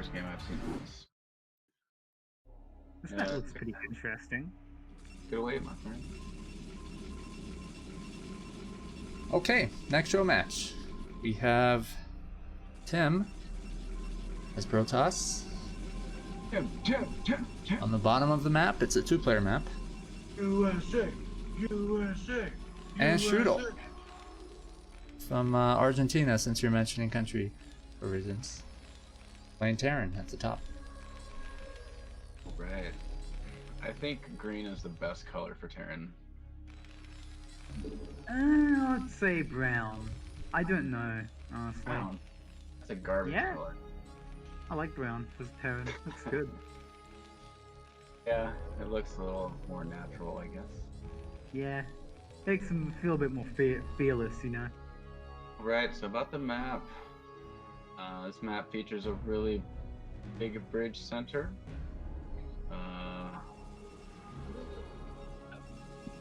first game I've seen of this. This map looks pretty interesting. Good away, my friend. Okay, next show match. We have Tim as Protoss. Tim. On the bottom of the map, it's a two-player map. USA. And Strudel from Argentina, since you're mentioning country origins. Playing Terran at the top. Right. I think green is the best color for Terran. I'd say brown. I don't know, honestly. Brown. That's a garbage color. I like brown for Terran. Looks good. Yeah, it looks a little more natural, I guess. Yeah. Makes them feel a bit more fearless, you know? Right, so about the map. This map features a really big bridge center.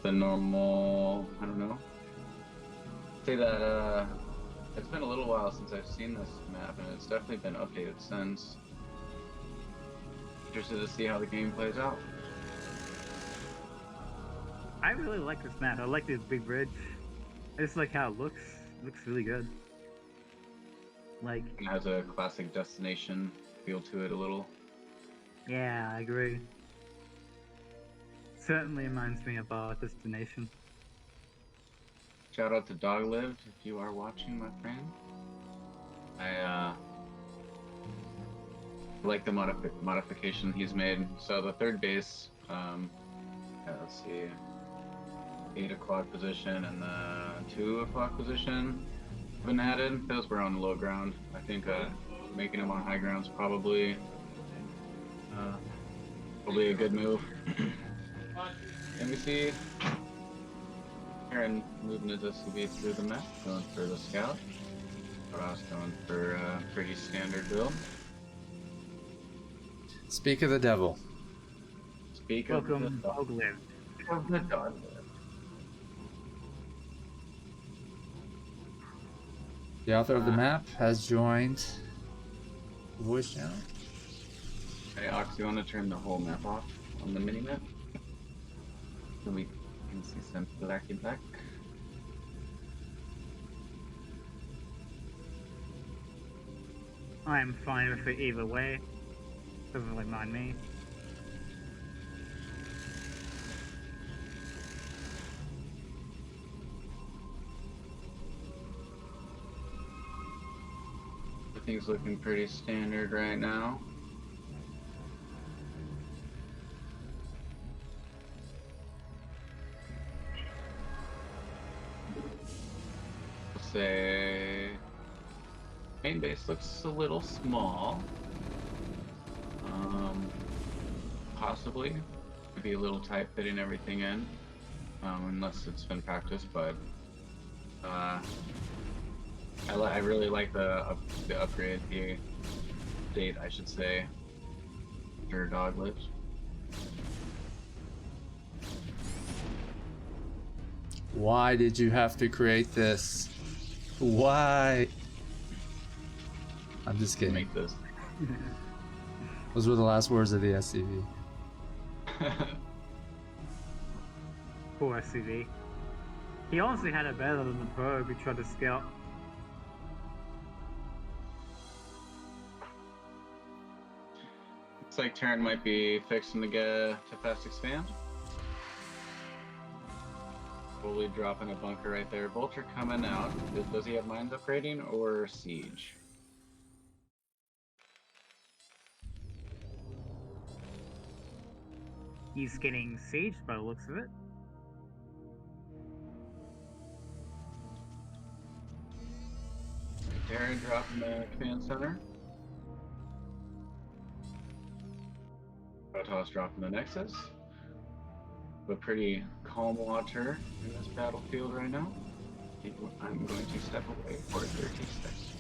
The normal, I don't know. Say that it's been a little while since I've seen this map, and it's definitely been updated since. Interested to see how the game plays out. I really like this map. I like this big bridge. I just like how it looks. It looks really good. Like, It has a classic destination feel to it a little. yeah, I agree. Certainly reminds me of our destination. Shout out to Doglived if you are watching, my friend. I like the modification he's made. So the third base, let's see, 8 o'clock position and the 2 o'clock position have been added. Those were on low ground. I think making them on high ground is probably a good move. And we see Aaron moving his SUV through the map, going for the scout. Ross going for a pretty standard build. Speak of the devil. Speak Welcome, of the Doglived. dog. The author of the map has joined the voice channel. Hey, Ox, you want to turn the whole map off on the mini map? So we can see some blacky black. I'm fine with it either way. Doesn't really mind me. Everything's looking pretty standard right now. I'll say main base looks a little small. Possibly could be a little tight fitting everything in, unless it's been practiced. But I really like the upgrade, the update, I should say, for Doglived. Why did you have to create this? Why? I'm just kidding. Make this. Those were the last words of the SCV. Poor SCV. He honestly had it better than the probe he tried to scout. Looks like Terran might be fixing to get to fast expand. Fully dropping a bunker right there. Vulture coming out. Does he have mines upgrading or siege? He's getting sieged by the looks of it. Terran dropping the command center. Protoss dropping the Nexus. A pretty calm water in this battlefield right now. I'm going to step away for 30 seconds.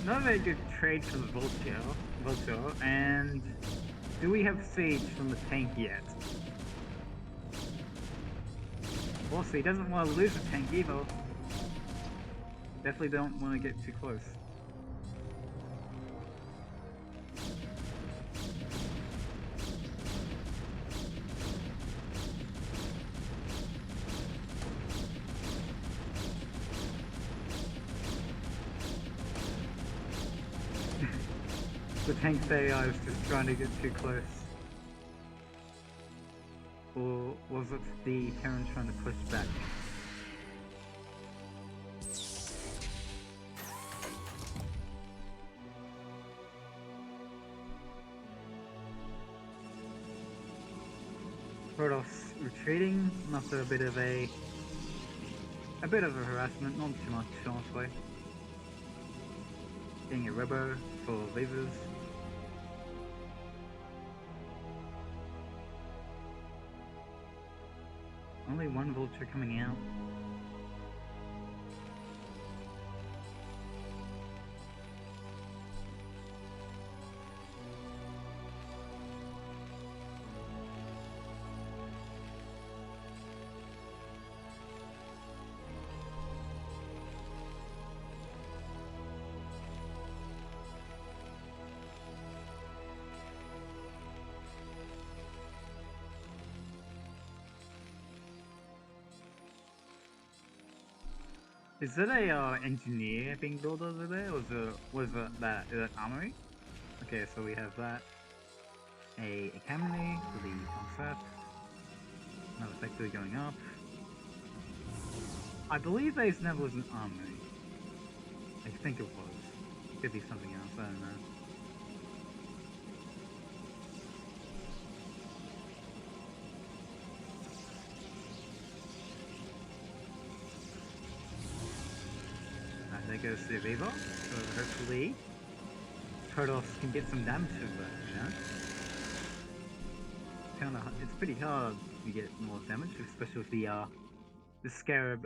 not a very good trade for the Vulture, and do we have siege from the tank yet? Also, he doesn't want to lose the tank either. Definitely don't want to get too close. The tank's AI was just trying to get too close. Or was it the Terran trying to push back? Protoss retreating after a bit of a harassment, not too much honestly. Getting a rubber for levers. Only one vulture coming out. Is it a engineer being built over there, or is it armory? Okay, so we have that. A cannon for the concept. Another factory going up. I believe base never was an armory. I think it was. Could be something else, I don't know. There goes the Vivo, so hopefully Protoss can get some damage to that, you know? It's pretty hard to get more damage, especially with the Scarab,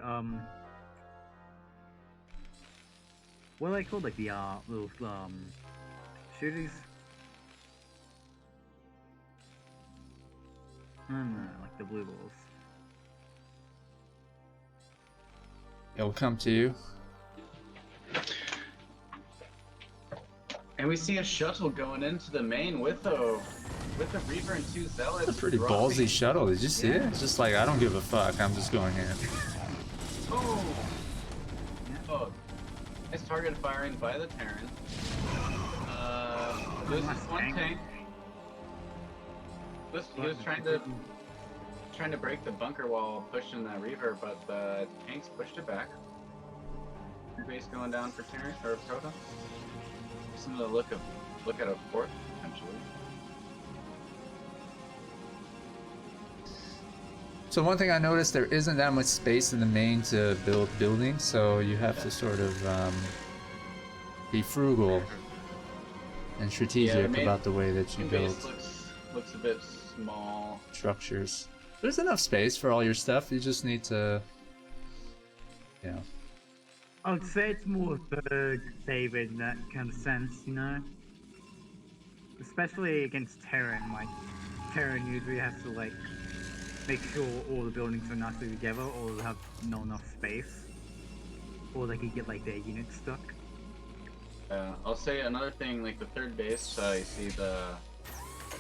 what are they called? Like the, little, shooters? I don't know, like the blue balls. It'll come to you. And we see a shuttle going into the main with a Reaver and 2 Zealots. That's a pretty ballsy shuttle. Did you see it? It's just like, I don't give a fuck. I'm just going in. Oh! Oh. Nice target firing by the Terran. Loses one tank. He was trying to break the bunker while pushing that Reaver, but the tanks pushed it back. Base going down for Terran or Proton. Some of the look at a fourth potentially. So one thing I noticed, there isn't that much space in the main to build buildings, so you have to sort of be frugal and strategic about the way that you build. Looks a bit small. Structures. There's enough space for all your stuff. You just need to, you know. I would say it's more third favor in that kind of sense, you know? Especially against Terran, like, Terran usually has to, like, make sure all the buildings are nicely together, or they'll have not enough space. Or they could get, like, their units stuck. I'll say another thing, like the third base, you see the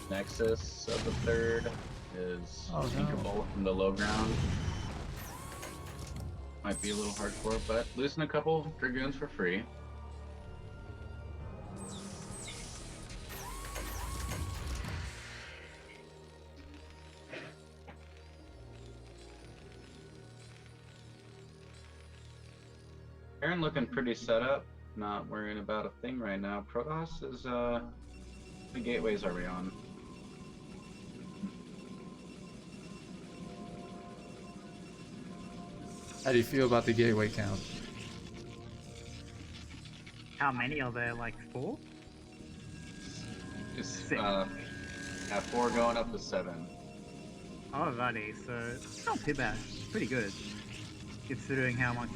nexus of the third is thinkable from the low ground. Might be a little hardcore, but losing a couple Dragoons for free. Aaron looking pretty set up, not worrying about a thing right now. Protoss is, the gateways are we on? How do you feel about the gateway count? How many are there? Like 4? Just 6. Yeah, 4 going up to 7. Alrighty, so it's not too bad. Pretty good. Considering how much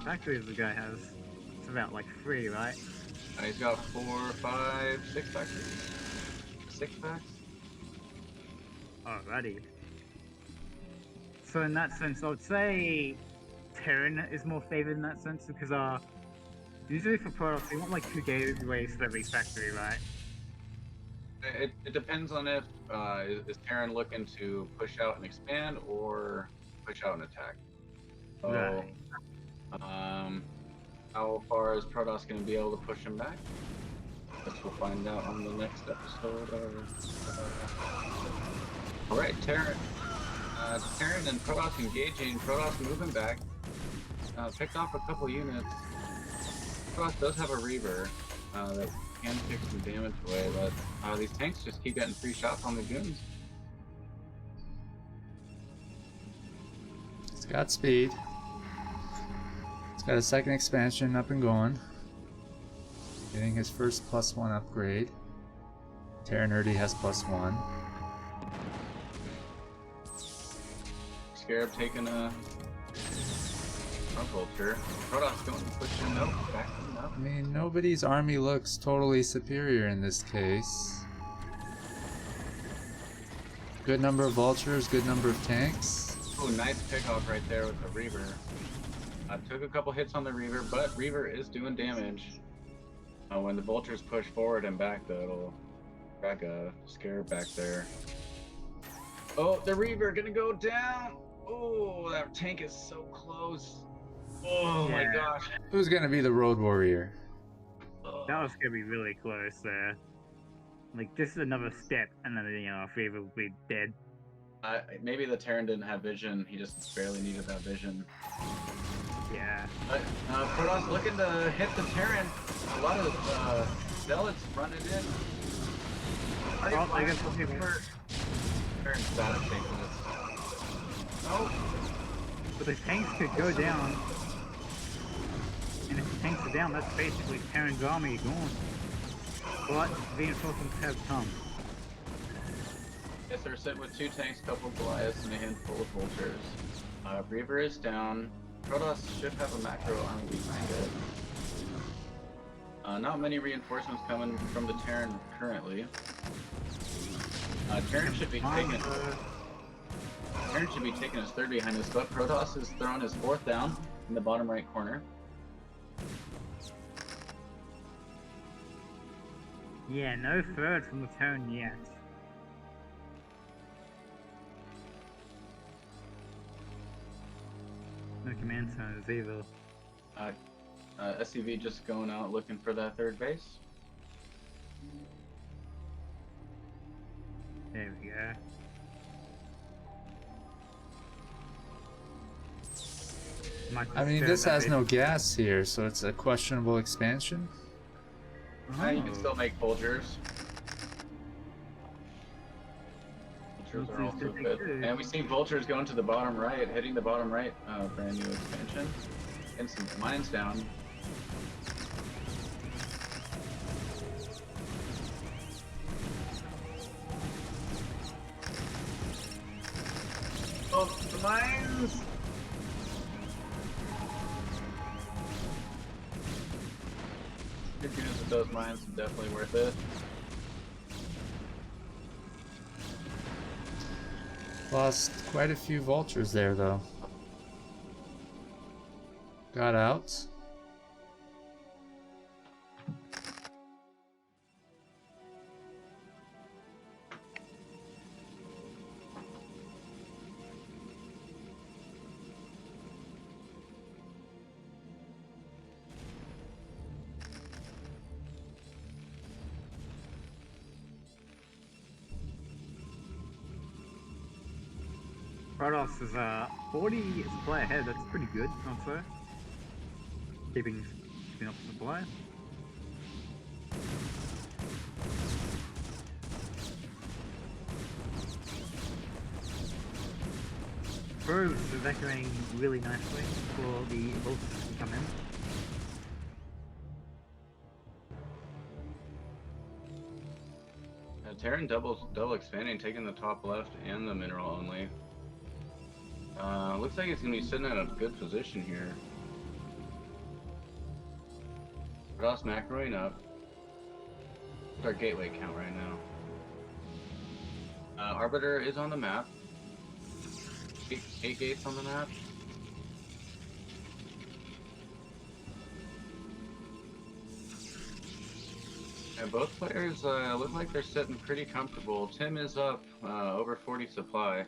factories the guy has. It's about like 3, right? He's got 4, 5, 6 factories. 6 packs? Alrighty. So in that sense, I would say Terran is more favored in that sense because usually for products you want like 2 gateways for every factory, right? It depends on if is Terran looking to push out and expand or push out and attack. So, Right. how far is Protoss going to be able to push him back? Guess we'll find out on the next episode. All right, Terran and Protoss engaging. Protoss moving back. Picked off a couple units. Protoss does have a Reaver that can take some damage away, but these tanks just keep getting free shots on the goons. It's got speed. It's got a second expansion up and going. Getting his first +1 upgrade. Terran Nerdy has +1. Scarab taking a vulture. Protoss going to push him up, back him up. I mean, nobody's army looks totally superior in this case. Good number of vultures, good number of tanks. Oh, nice pickoff right there with the Reaver. Took a couple hits on the Reaver, but Reaver is doing damage. When the vultures push forward and back, though, it'll crack a Scarab back there. Oh, the Reaver gonna go down. Oh, that tank is so close. Oh my gosh. Who's gonna be the road warrior? That was gonna be really close there. Like, just another step, and then, Fever will be dead. Maybe the Terran didn't have vision. He just barely needed that vision. Yeah. Protoss looking to hit the Terran. A lot of zealots running in. Oh, I guess we'll see for Terran's bad at taking this. Oh. But the tanks could go down. And if the tanks are down, that's basically Terran's army gone. But reinforcements have come. Yes, they're sitting with 2 tanks, couple of Goliaths, and a handful of vultures. Reaver is down. Protoss should have a macro army behind it. Not many reinforcements coming from the Terran currently. Terran should be taking his 3rd behind us, but Protoss is throwing his 4th down in the bottom right corner. Yeah, no 3rd from the Terran yet. No command zones either. SCV just going out looking for that 3rd base. There we go. I mean, this has no gas here, so it's a questionable expansion. You can still make vultures. Vultures are also good. And we see vultures going to the bottom right, hitting the bottom right, brand new expansion. And some mines down. Oh, the mines! Good news with those mines, definitely worth it. Lost quite a few vultures there, though. Got out. Protoss is 40 supply ahead, that's pretty good, I'd say. Keeping up the supply. Probes is evacuating really nicely for the vultures to come in. Terran double expanding, taking the top left and the mineral only. Looks like it's gonna be sitting in a good position here. Protoss macroing up. What's our gateway count right now? Arbiter is on the map. Eight gates on the map. And both players look like they're sitting pretty comfortable. Tim is up over 40 supply.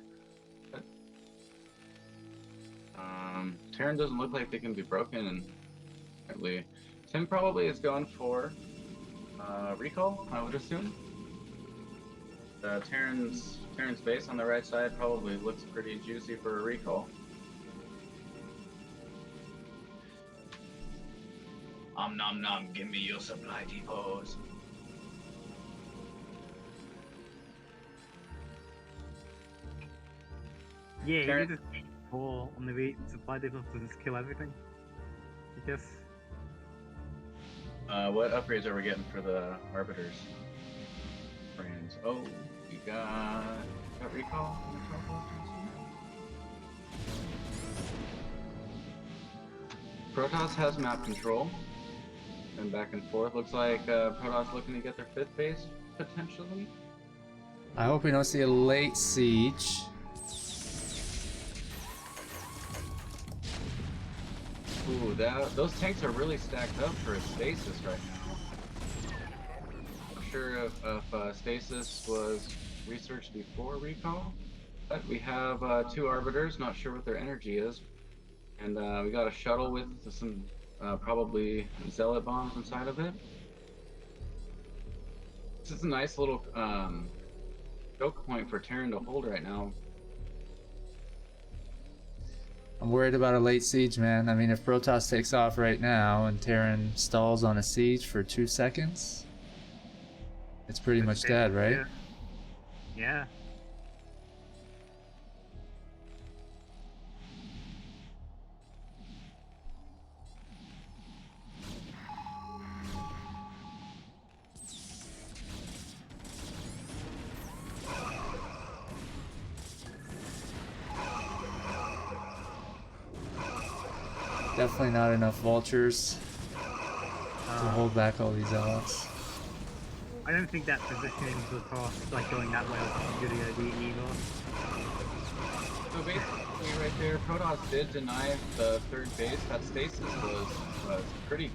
Terran doesn't look like they can be broken. Apparently, Tim probably is going for recall, I would assume. Terran's base on the right side probably looks pretty juicy for a recall. Nom nom, give me your supply depots. Yeah, Terran- you just fall on the beat supply depot to just kill everything. I guess. What upgrades are we getting for the arbiters? Brands. Oh, we got recall on the top left. Protoss has map control. And back and forth. Looks like Protoss looking to get their 5th base, potentially. I hope we don't see a late siege. Ooh, those tanks are really stacked up for a stasis right now. I'm sure if stasis was researched before recall. But we have 2 arbiters, not sure what their energy is. And we got a shuttle with some probably zealot bombs inside of it. This is a nice little choke point for Terran to hold right now. I'm worried about a late siege, man. I mean, if Protoss takes off right now and Terran stalls on a siege for 2 seconds, it's pretty much dead, right? Yeah. Definitely not enough vultures to hold back all these zealots. I don't think that positioning for cross, like going that way, was a good idea either. So basically, right there, Protoss did deny the 3rd base. That stasis was pretty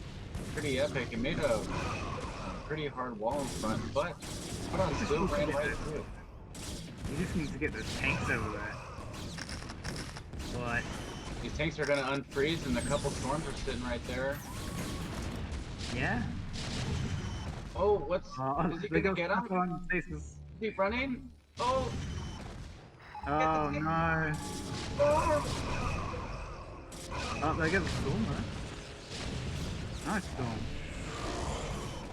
epic. It made a pretty hard wall in front, but Protoss still ran right through. You just need to get those tanks over there. But These tanks are gonna unfreeze, and a couple storms are sitting right there. yeah. Oh, is he gonna get up? On stasis. Keep running. Oh. Oh no. Oh. Oh, they get the storm though. Nice storm.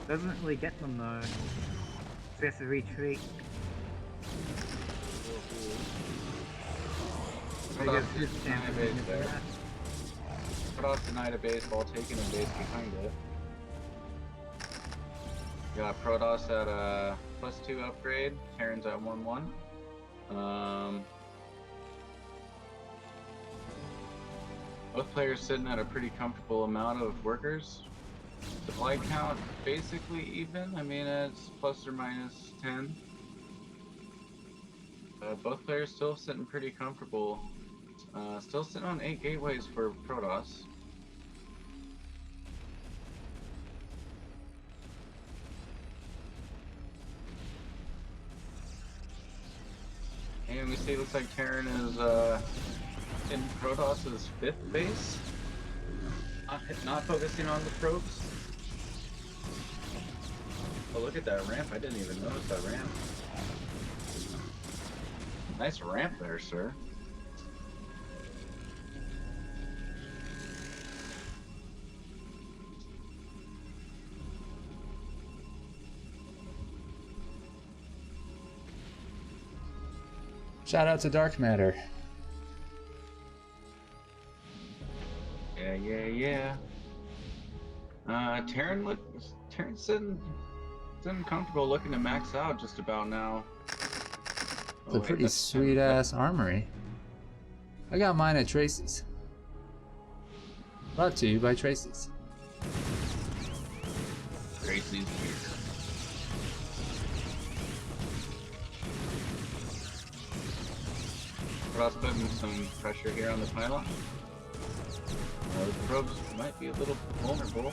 Doesn't really get them though. So he has to retreat. Protoss denied a base there. Protoss denied a base while taking a base behind it. Got Protoss at a +2 upgrade. Terran's at 1-1. Both players sitting at a pretty comfortable amount of workers. Supply count basically even. I mean, it's ±10. Both players still sitting pretty comfortable. Still sitting on 8 gateways for Protoss. And we see it looks like Terran is in Protoss's 5th base. Not focusing on the probes. Oh, look at that ramp. I didn't even notice that ramp. Nice ramp there, sir. Shout out to Dark Matter. Yeah. Terran's sitting comfortable looking to max out just about now. It's a pretty sweet ass armory. I got mine at Tracy's. Brought to you by Tracy's. race needs to be. Cross putting some pressure here on the pylon. The probes might be a little vulnerable.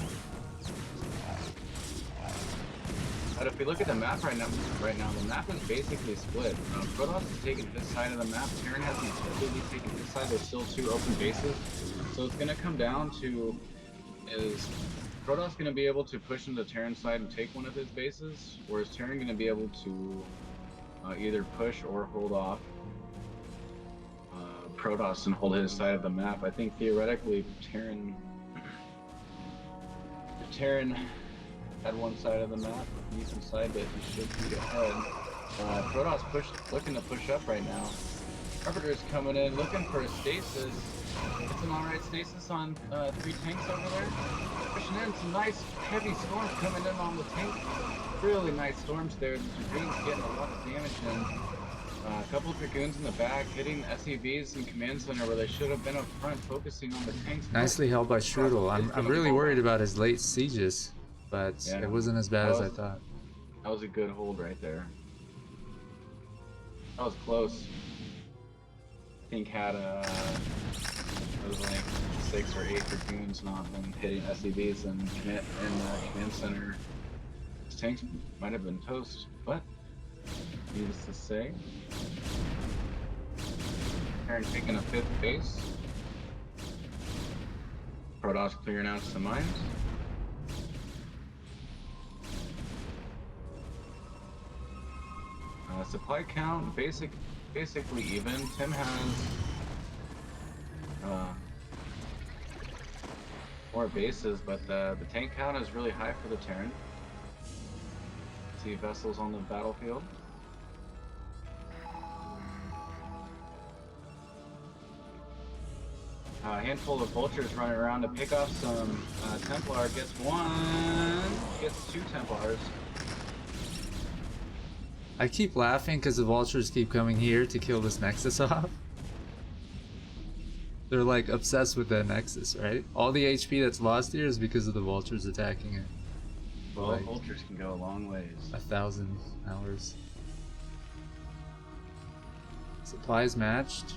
But if we look at the map right now, the map is basically split. Protoss is taking his side of the map. Terran hasn't completely taken his side. There's still 2 open bases. So it's going to come down to, is Protoss going to be able to push into Terran's side and take one of his bases? Or is Terran going to be able to either push or hold off Protoss and hold his side of the map? I think theoretically Terran had one side of the map, decent side that he should be ahead. Protoss looking to push up right now. Arbiter's coming in, looking for a stasis. It's an alright stasis on 3 tanks over there. Pushing in, some nice heavy storms coming in on the tank. Really nice storms there. The Dragoon's getting a lot of damage in. A couple of Dragoons in the back, hitting SEVs and command center where they should have been up front, focusing on the tanks. Nicely held by Strudel. I'm really worried about his late sieges, but yeah, it wasn't as bad as I thought. That was a good hold right there. That was close. I think had it was like 6 or 8 Dragoons not been hitting SEVs and command center. His tanks might have been toast, but needless to say, Terran taking a 5th base. Protoss clearing out some mines. Supply count basically even. Tim has more bases, but the tank count is really high for the Terran. See vessels on the battlefield. A handful of vultures running around to pick off some Templar. Gets 2 Templars. I keep laughing because the vultures keep coming here to kill this Nexus off. They're like obsessed with that Nexus, right? All the HP that's lost here is because of the vultures attacking it. Well, like vultures can go a long ways. 1,000 hours. Supplies matched.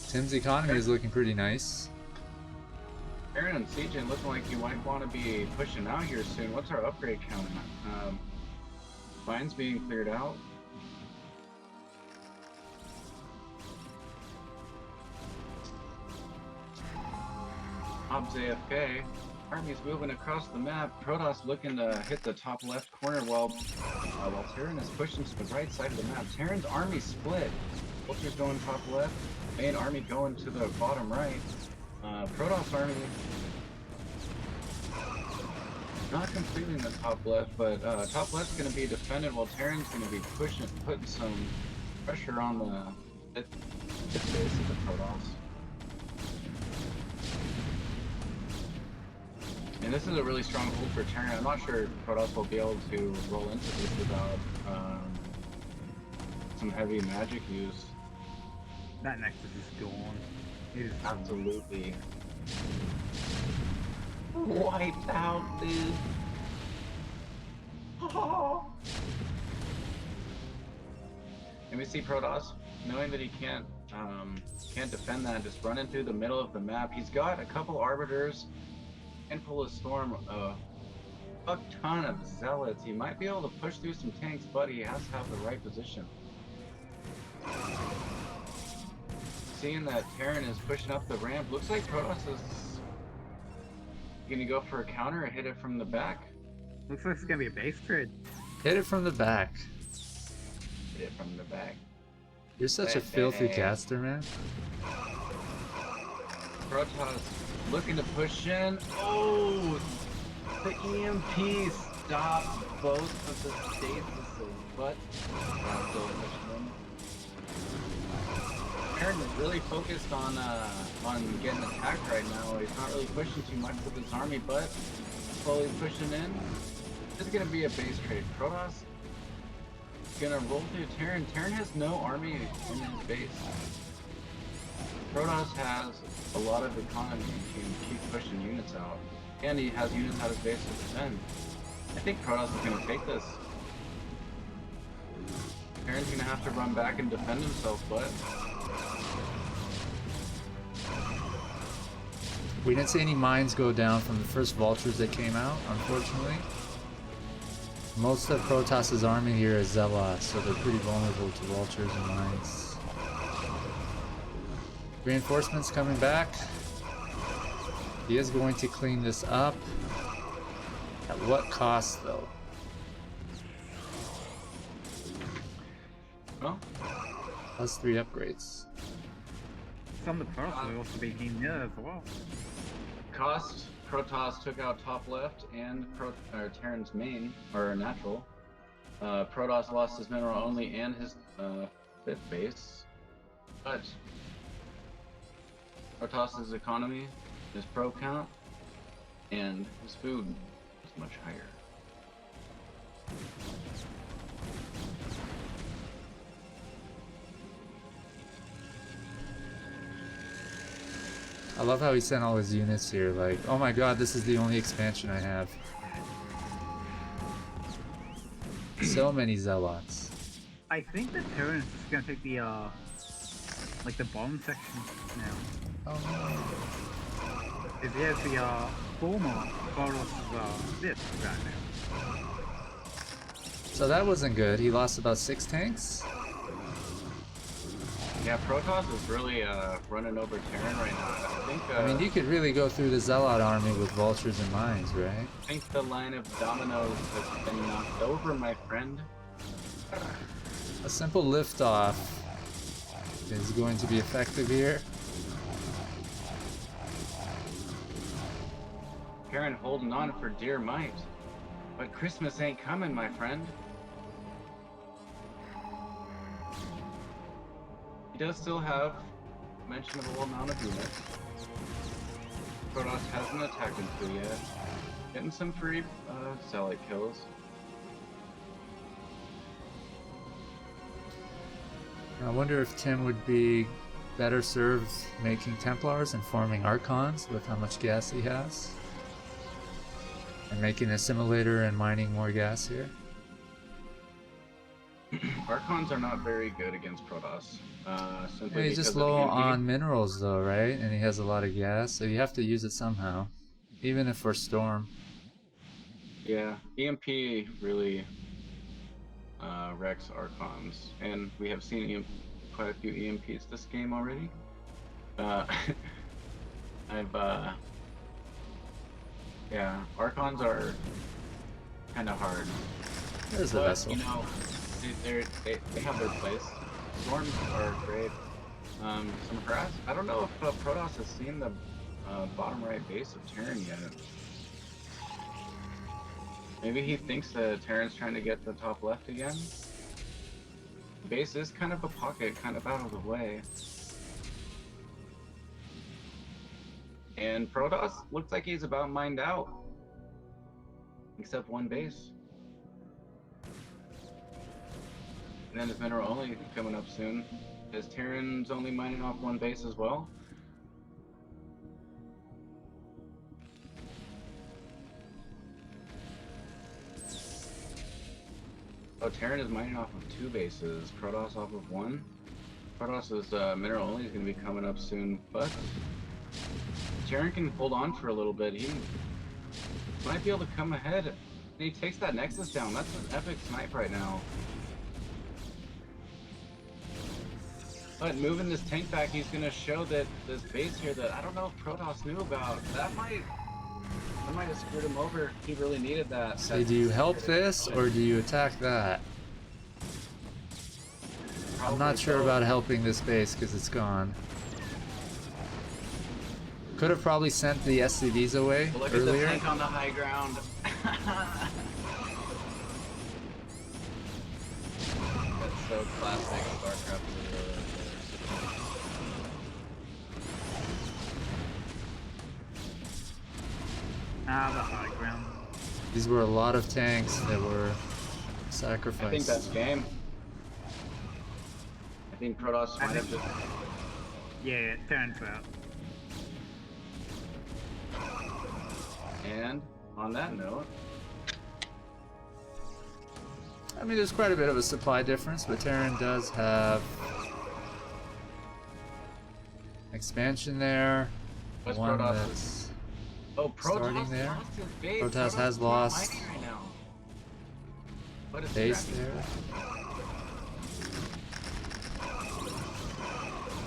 Tim's economy is looking pretty nice. Terran and Siegen looking like you might want to be pushing out here soon. What's our upgrade count? Mines being cleared out. Hobbs AFK. Army's moving across the map. Protoss looking to hit the top left corner while Terran is pushing to the right side of the map. Terran's army split. Vulture's going top left. Main army going to the bottom right. Protoss army not completely in the top left, but top left's going to be defended while Terran's going to be putting some pressure on the base of the Protoss. And this is a really strong hold for Terran. I'm not sure Protoss will be able to roll into this without some heavy magic use. That Nexus is gone. It is absolutely wiped out, dude. Oh. And we see Protoss knowing that he can't defend that, just running through the middle of the map. He's got a couple arbiters, handful of storm, a fuck ton of zealots. He might be able to push through some tanks, but he has to have the right position. Seeing that Terran is pushing up the ramp, looks like Protoss is gonna go for a counter and hit it from the back. Looks like it's gonna be a base trade. Hit it from the back. Hit it from the back. You're such a filthy caster, man. Protoss looking to push in. Oh, the EMP stopped both of the stasises, but still pushing in. Terran is really focused on getting attacked right now. He's not really pushing too much with his army, but slowly pushing in. This is gonna be a base trade. Protoss is gonna roll through Terran. Terran has no army in his base. Protoss has a lot of economy and can keep pushing units out. And he has units out of base to defend. I think Protoss is going to take this. Terran's going to have to run back and defend himself, but... We didn't see any mines go down from the first vultures that came out, unfortunately. Most of Protoss's army here is Zealots, so they're pretty vulnerable to vultures and mines. Reinforcements coming back. He is going to clean this up. At what cost, though? Well, +3 upgrades. Some of the Protoss will also be in there as well. cost, Protoss took out top left and Terran's main, or natural. Protoss lost his mineral only and his 5th base. But Protoss's economy, his pro count, and his food is much higher. I love how he sent all his units here, like, oh my god, this is the only expansion I have. So many Zealots. I think the Terran's just gonna take the like the bottom section now. Oh no. If he has the former Protoss bit right now. So that wasn't good. He lost about 6 tanks? Yeah, Protoss is really running over Terran right now. I think. I mean, you could really go through the Zealot army with vultures and mines, right? I think the line of dominoes has been knocked over, my friend. A simple liftoff is going to be effective here. Terran holding on for dear might. But Christmas ain't coming, my friend. He does still have a mentionable amount of units. Protoss hasn't attacked into yet. Getting some free satellite kills. I wonder if Tim would be better served making Templars and forming Archons with how much gas he has. And making a simulator and mining more gas here. Archons are not very good against Protoss. Simply Yeah, he's because just of low EMP. on minerals though, right? And he has a lot of gas, so you have to use it somehow. Even if we're Storm. Yeah, EMP really wrecks Archons, and we have seen quite a few EMPs this game already. Yeah, Archons are kind of hard. There's the But, vessel. you know, they have their place. Storms are great. Some harass. I don't know if Protoss has seen the bottom right base of Terran yet. Maybe he thinks that Terran's trying to get the top left again. The base is kind of a pocket, kind of out of the way. And Protoss looks like he's about mined out. Except one base. And then his mineral only coming up soon. Is Terran's only mining off one base as well? Oh, Terran is mining off of 2 bases. Protoss off of 1. Protoss's mineral only is going to be coming up soon, but Terran can hold on for a little bit. He might be able to come ahead. And he takes that Nexus down. That's an epic snipe right now. But moving this tank back, he's going to show that this base here that I don't know if Protoss knew about. That might have screwed him over. He really needed that. So do you help this or do you attack that? I'm not sure about helping this base because it's gone. Could have probably sent the SCVs away Look earlier. at the tank on the high ground. That's so classic StarCraft. Ah, the high ground. These were a lot of tanks that were I think sacrificed. that's game. I think Protoss might have just... Yeah, it turns out. And on that note, I mean, there's quite a bit of a supply difference, but Terran does have expansion there. what's One Protoss? that's Oh, starting Protoss there. lost his base. Protoss has is lost mining right now. What is base scrappy? there.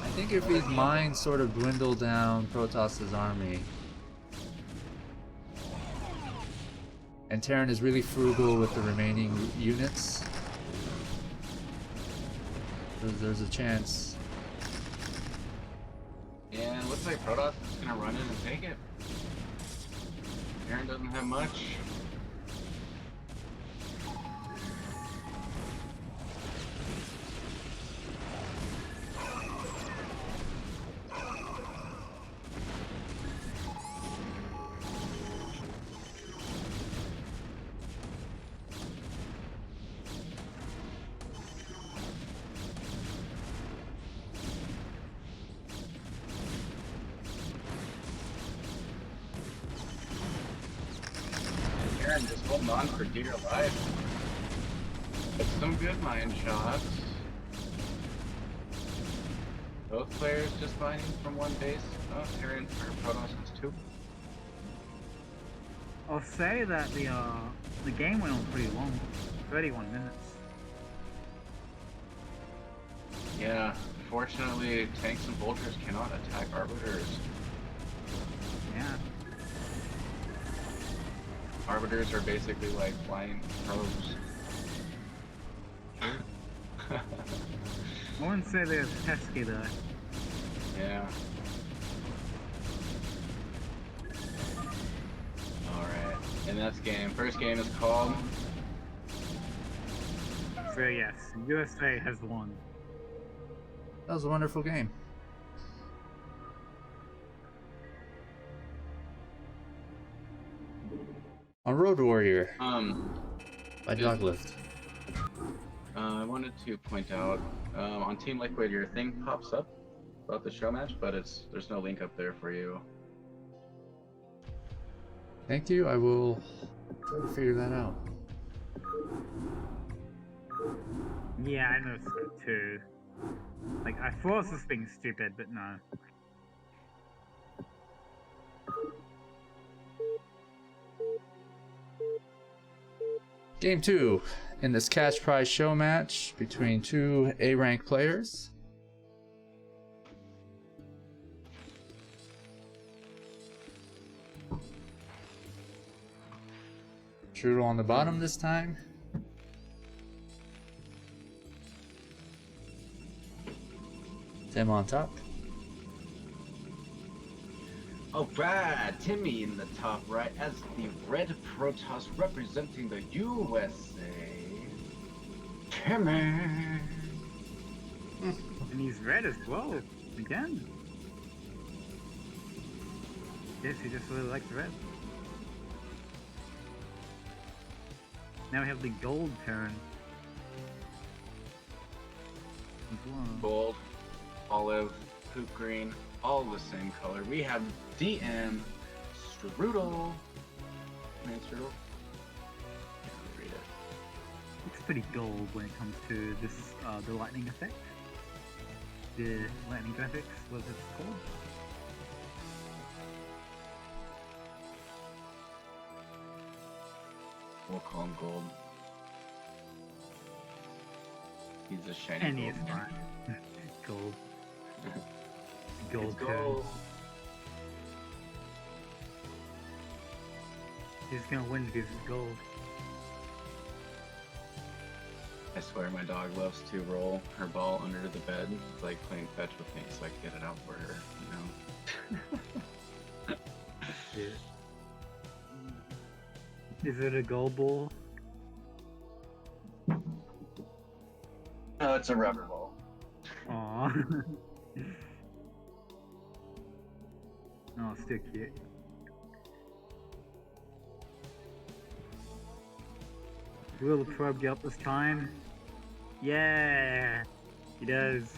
I think if these mines sort of dwindle down Protoss's army, and Terran is really frugal with the remaining units, there's a chance. And looks like Protoss is gonna run in and take it. Aaron doesn't have much. Aaron just holding on for dear life. It's some good mine shots. Both players just mining from one base. Oh, Aaron or Protoss has two. I'll say that the game went on pretty long, 31 minutes. Yeah, fortunately, tanks and vultures cannot attack arbiters. Yeah. Arbiters are basically like flying probes. I wouldn't say they're pesky though. Yeah. Alright, and that's game. First game is called. So yes, USA has won. That was a wonderful game. On Road Warrior by Doglift. I wanted to point out on Team Liquid, your thing pops up about the show match, but there's no link up there for you. Thank you. I will try to figure that out. Yeah, I noticed that too. Like, I thought this was being stupid, but no. Game 2 in this cash prize show match between two A-rank players. Strudel on the bottom this time. Tim on top. Alright, Timmy in the top right as the red Protoss representing the USA. Timmy! And he's red as well, again. Guess he just really likes red. Now we have the gold turn. Gold, olive, poop green, all the same color. We have DM Strudel. Man, Strudel. Yeah, let me read it. Looks pretty gold when it comes to this, the lightning effect. The lightning graphics, what's it called? We'll call him gold. He's a shiny And gold. he's fine. Gold. Gold It's turn. gold. He's gonna win because it's gold. I swear my dog loves to roll her ball under the bed. It's like playing fetch with me, so I can get it out for her, you know? Yeah. Is it a gold ball? No, it's a rubber ball. Aww. Oh, still cute. Will the probe get up this time? Yeah, he does.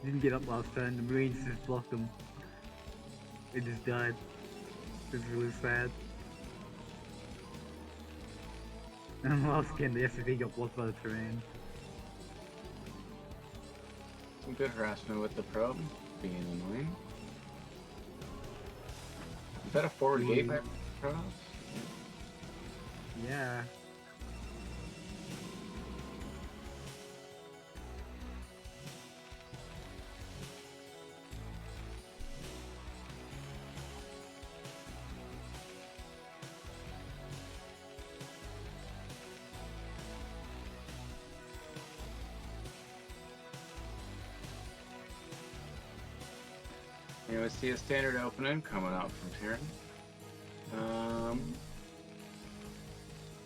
Didn't get up last turn. The Marines just blocked them. It just died. It's really sad. And last game, the SCV got blocked by the terrain. Some good harassment with the probe, being annoying. Is that a forward gate by Protoss? Yeah. You know, we see a standard opening coming out from Terran.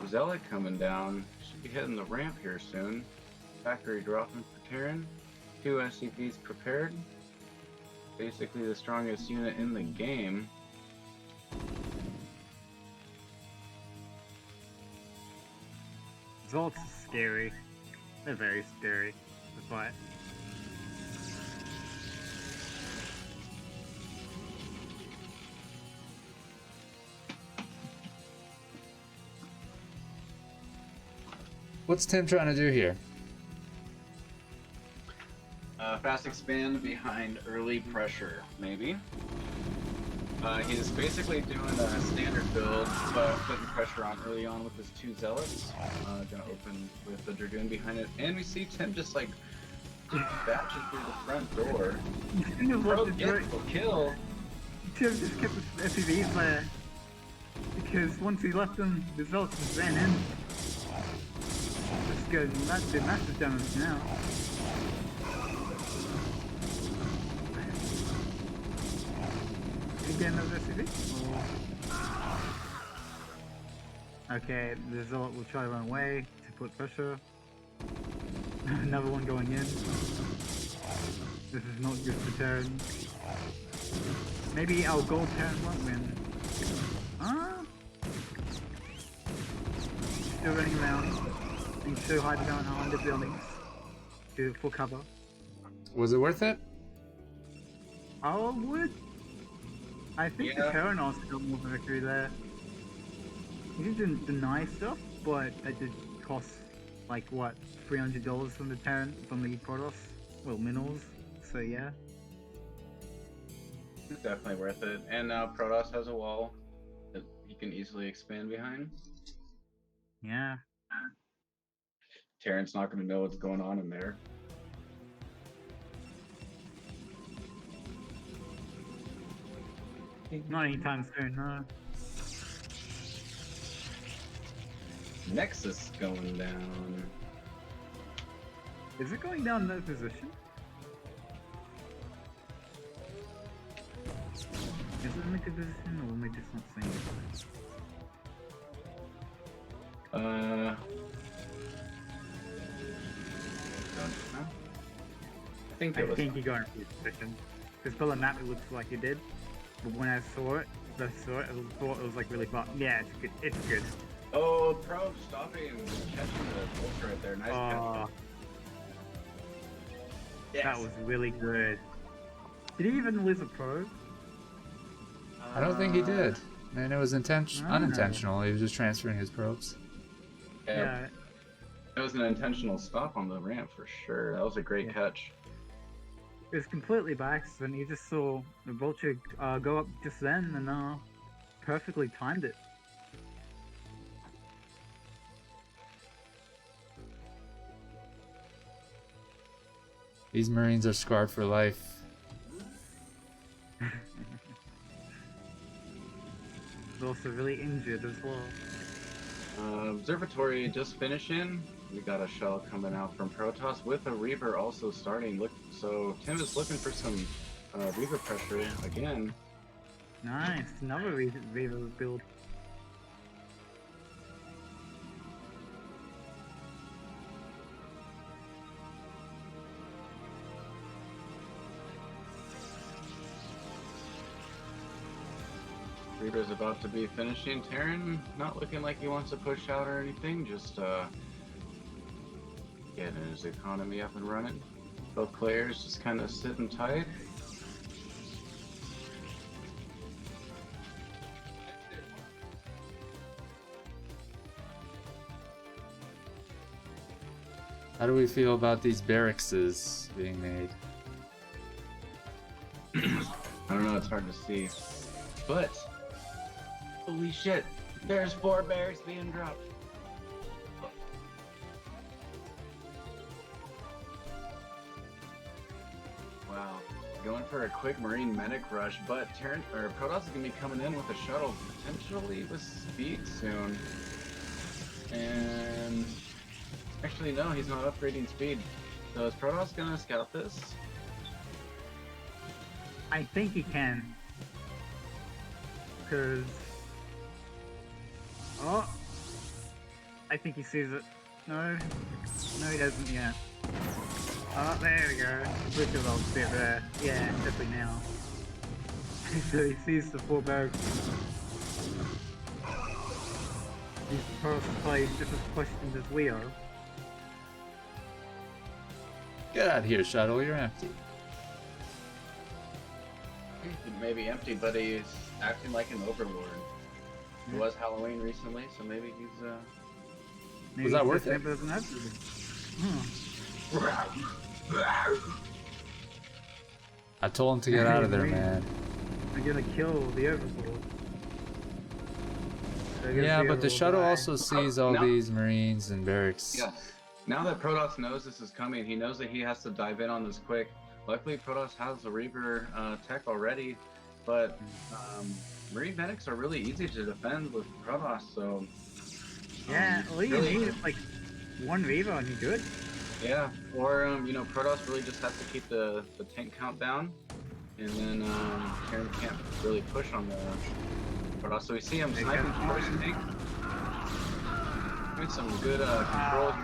Zealot coming down. Should be hitting the ramp here soon. Factory dropping for Terran. 2 SCVs prepared. Basically the strongest unit in the game. Zolt's scary. They're very scary to fight. What's Tim trying to do here? Fast expand behind early pressure, maybe. He's basically doing a standard build, but putting pressure on early on with his 2 zealots. Gonna open with the Dragoon behind it, and we see Tim just like batching through the front door. Probe gets the kill. Tim just kept the SCVs there. Because once he left them, the zealots just ran in. Just goes massive damage now. Did he get another SCV? Okay, the Zealot will try to run away to put pressure. Another one going in. This is not good for Terran. Maybe our gold Terran won't win. Still running around. Being so hiding down under buildings. For cover. Was it worth it? I would. I think the Terranos got more victory there. He didn't deny stuff, but it did cost like what, $300 from the Terran, from the Protoss, well, minerals. So yeah. It's definitely worth it. And now Protoss has a wall that he can easily expand behind. Yeah. Terran's not going to know what's going on in there. Not anytime soon, no. Nexus going down. Is it going down in that position? Is it in a good position, or am I just not seeing it? Don't know. I think he got in a good position. Because for the map it looks like he did. But when I saw it, I thought it was like really far. Yeah, it's good. It's good. Oh, Probe stopping and catching the ultra right there. Nice catch. Yes. That was really good. Did he even lose a probe? I don't think he did. And it was unintentional. He was just transferring his probes. Yeah. It was an intentional stop on the ramp for sure. That was a great catch. It was completely by accident. He just saw the vulture go up just then and perfectly timed it. These Marines are scarred for life. He's also really injured as well. Observatory just finishing. We got a shell coming out from Protoss with a Reaver also starting. So Tim is looking for some Reaver pressure again. Nice, another Reaver build. Reaver's about to be finishing. Terran not looking like he wants to push out or anything, just getting his economy up and running. Both players just kind of sitting tight. How do we feel about these barracks being made? I don't know, it's hard to see. But, holy shit, there's 4 barracks being dropped. Wow, going for a quick Marine medic rush, but Protoss is going to be coming in with a shuttle, potentially with speed soon. And actually, no, he's not upgrading speed. So is Protoss going to scout this? I think he can. Because... Oh! I think he sees it. No. No, he doesn't yet. Oh, there we go. Switch of old bit there. Yeah, definitely now. So he sees the 4 barracks. He's supposed to play just as questioned as we are. Get out of here, shuttle. You're empty. It may be empty, but he's acting like an overlord. It was Halloween recently, so maybe he's Maybe Was that he worth just it? never doesn't have to be. I told him to get out of there, man. I'm gonna kill the overlord. So I guess Yeah, but the overlord shuttle die. also sees all No. these Marines and barracks. yeah. Now that Protoss knows this is coming, he knows that he has to dive in on this quick. Luckily, Protoss has the Reaver tech already, but Marine medics are really easy to defend with Protoss, so... Yeah, all you really- need is like 1 Reaver and you're good. Yeah, or, you know, Protoss really just has to keep the tank count down, and then Terran can't really push on the Protoss. So we see him sniping first tank. Doing some good control.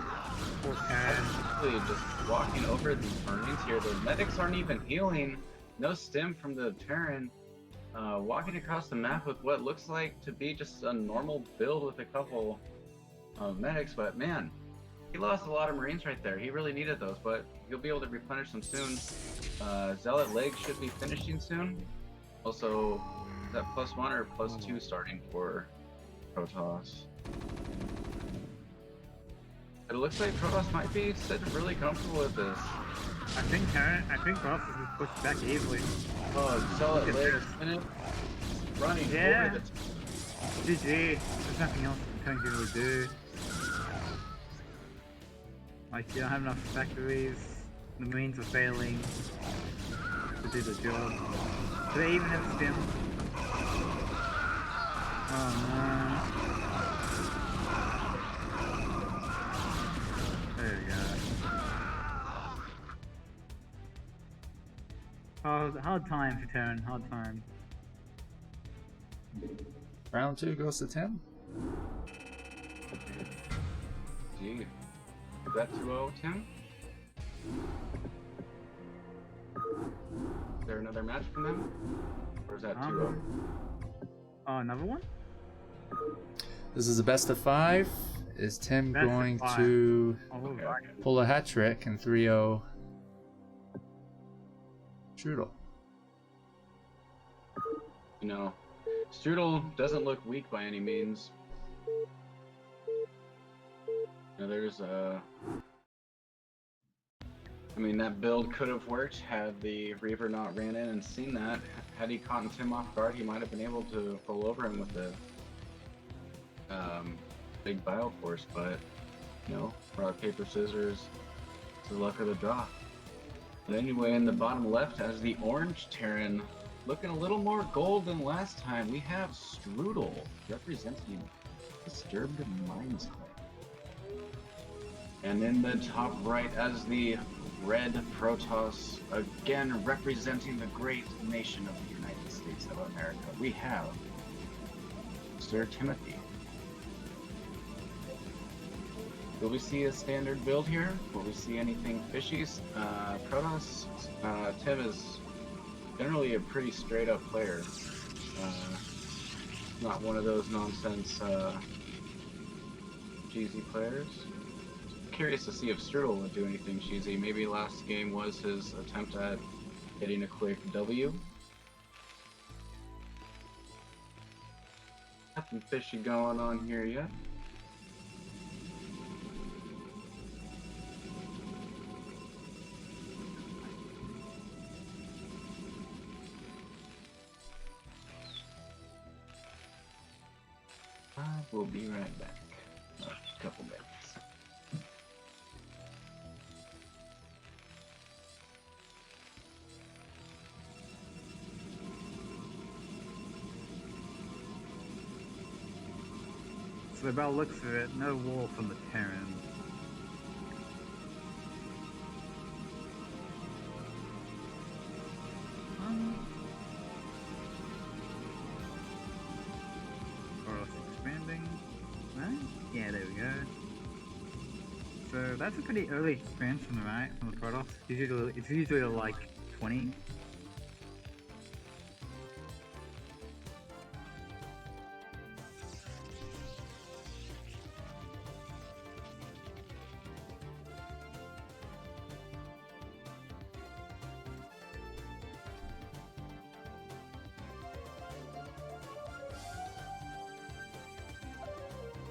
Really just walking over these Marines here. The medics aren't even healing. No stim from the Terran. Walking across the map with what looks like to be just a normal build with a couple medics, but man, he lost a lot of Marines right there. He really needed those, but he'll be able to replenish them soon. Zealot legs should be finishing soon. Also, is that +1 or +2 starting for Protoss? It looks like Protoss might be sitting really comfortable with this. I think Protoss is just pushed back easily. Oh, Zealot legs in it, running Yeah. over the GG. There's nothing else the tank can really do. Like, you don't have enough factories. The Marines are failing to do the job. Do they even have stim? Oh no. There we go. Hard time for Terran, hard time. Round 2 goes to 10. Gee. Is that 2-0, Tim? Is there another match from them? Or is that 2-0? Oh, another one? This is a best of 5. Is Tim Best of going 5. to Oh, Okay. right. pull a hat trick and 3-0 Strudel? You know, Strudel doesn't look weak by any means. Now there's I mean, that build could have worked had the Reaver not ran in and seen that. Had he caught Tim off guard, he might have been able to roll over him with the big Bioforce, but you know, rock, paper, scissors, it's the luck of the draw. But anyway, in the bottom left, as the orange Terran, looking a little more gold than last time, we have Strudel representing Disturbed Minds. And in the top right, as the red Protoss, again representing the great nation of the United States of America, we have Sir Timothy. Will we see a standard build here? Will we see anything fishy? Protoss, Tim is generally a pretty straight up player. Not one of those nonsense cheesy players. curious to see if Strudel would do anything cheesy. Maybe last game was his attempt at getting a quick W. Nothing fishy going on here yet. We'll be right back. A couple minutes. So by the looks of it, no wall from the Terran. Expanding. Right? Yeah, there we go. So that's a pretty early expansion, right? From the Protoss. It's usually like 20.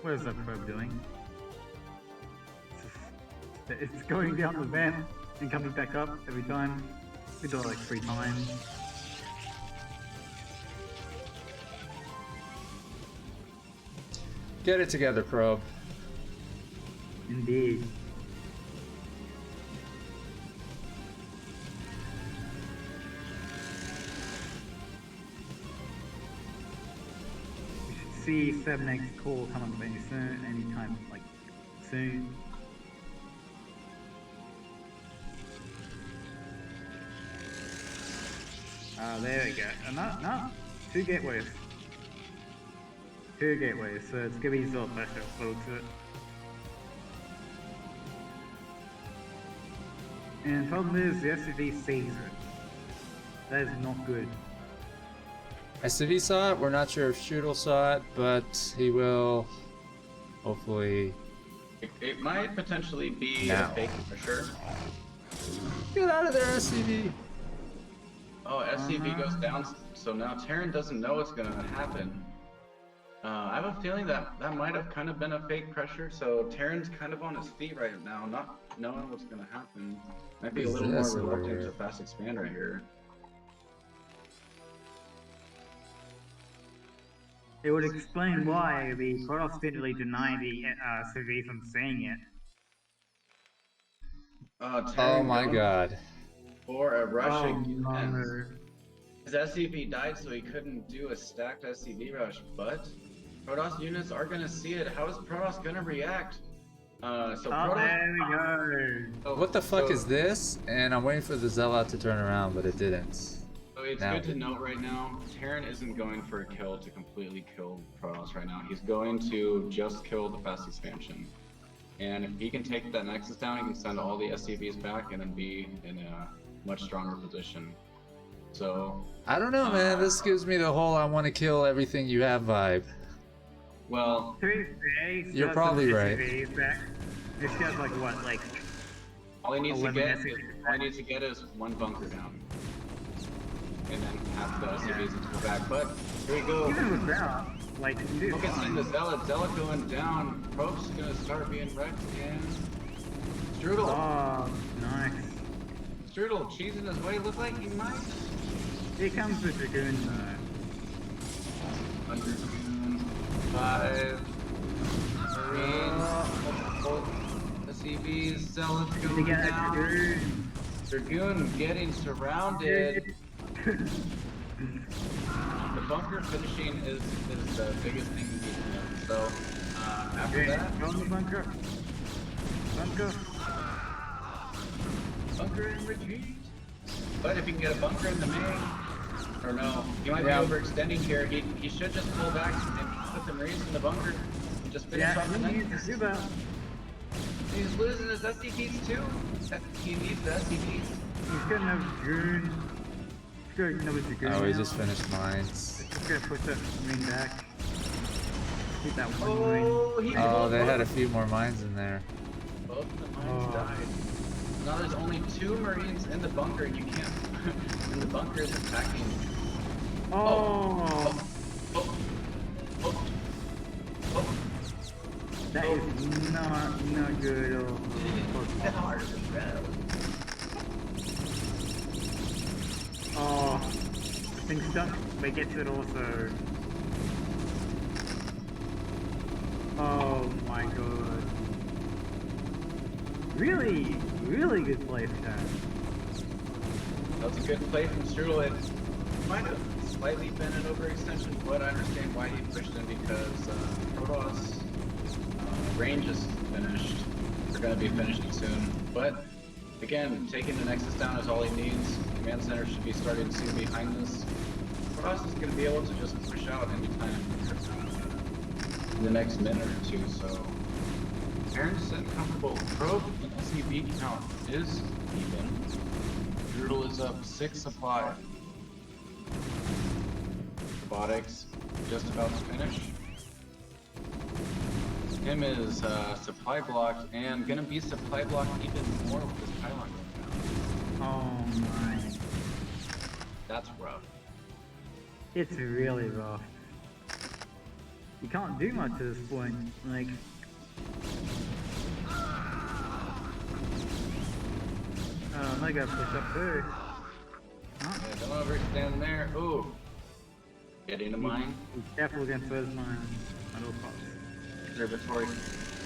What is that probe doing? It's going down the vent and coming back up every time. We do it like 3 times. Get it together, probe. Indeed. See 7X call coming up any soon, anytime like soon. There we go. No, 2 gateways. 2 gateways, so it's gonna be zero pressure, folks. And the problem is the SUV sees it. That is not good. SCV saw it. We're not sure if Strudel saw it, but he will hopefully. It might potentially be Now. a fake for sure. Get out of there, SCV! Oh, SCV goes down, so now Terran doesn't know what's gonna happen. I have a feeling that might have kind of been a fake pressure, so Terran's kind of on his feet right now, not knowing what's gonna happen. Might be a little more This reluctant over to here. fast expand right here. It would explain why the Protoss didn't really deny the SUV from seeing it. Oh Terran my going god. for a rush Oh, again. no. His SCV died, so he couldn't do a stacked SCV rush, but Protoss units are gonna see it. How is Protoss gonna react? Oh, Protoss. there we go. Oh, What the fuck so- is this? And I'm waiting for the Zealot to turn around, but it didn't. So it's Now. good to note right now, Terran isn't going for a kill to completely kill Protoss right now. He's going to just kill the fast expansion. And if he can take that Nexus down, he can send all the SCVs back and then be in a much stronger position. So, I don't know, man. This gives me the whole I want to kill everything you have vibe. well, To be fair, You're probably right. This guy's like what, like all he needs to 11 get, SCVs all he needs to get is 1 bunker down, and then have the SCVs into the back. But here we go. even without, like you do Focusing fine. the Zealot. Zealot going down. Probe's gonna start being wrecked again. Strudel. Oh, nice. Strudel cheesing his way. Look like he might. Here comes the Dragoon though. 5, Marines, the CVs, Zealots To going get a down. Dragoon. Dragoon getting surrounded. The bunker finishing is the biggest thing we need to know. So, after Okay, that, go in the bunker. Bunker. bunker in retreat. But if he can get a bunker in the main, or no, he might Yeah. be overextending here. He should just pull back and put the Marines in the bunker and just finish Yeah, off the he next. needs to do that. He's losing his SCPs too. He needs the SCPs. He's got another Dragoon. He's got another Dragoon. Oh, he now. just finished mines. Just gonna push that Marine back. Keep that one Marine. Oh, he Oh, pulled they had a both. few more mines in there. Both of the mines died. Now there's only 2 Marines in the bunker, and you can't. And the bunker is attacking. Oh! Oh! Oh! Oh! That is not good at all. It's hard to grab. Oh, things stuck. They get to it also. Oh my god. Really, really good play for that. That was a good play from Strudel. It might have slightly been an overextension, but I understand why he pushed him because Protoss range is finished. We're going to be finishing soon. But again, taking the Nexus down is all he needs. Command center should be starting soon behind this. Protoss is going to be able to just push out anytime in the next minute or two. So Terran's sitting comfortable. Probe and SEB count is even. Strudel is up 6 supply. Robotics just about to finish. Him is supply blocked and gonna be supply blocked even more with this pylon going down. Oh my. That's rough. It's really rough. You can't do much at this point. Like. I gotta push up first. Huh? Yeah, don't overstand there. Ooh. Getting a mine. Be careful against those mines at all costs. Observatory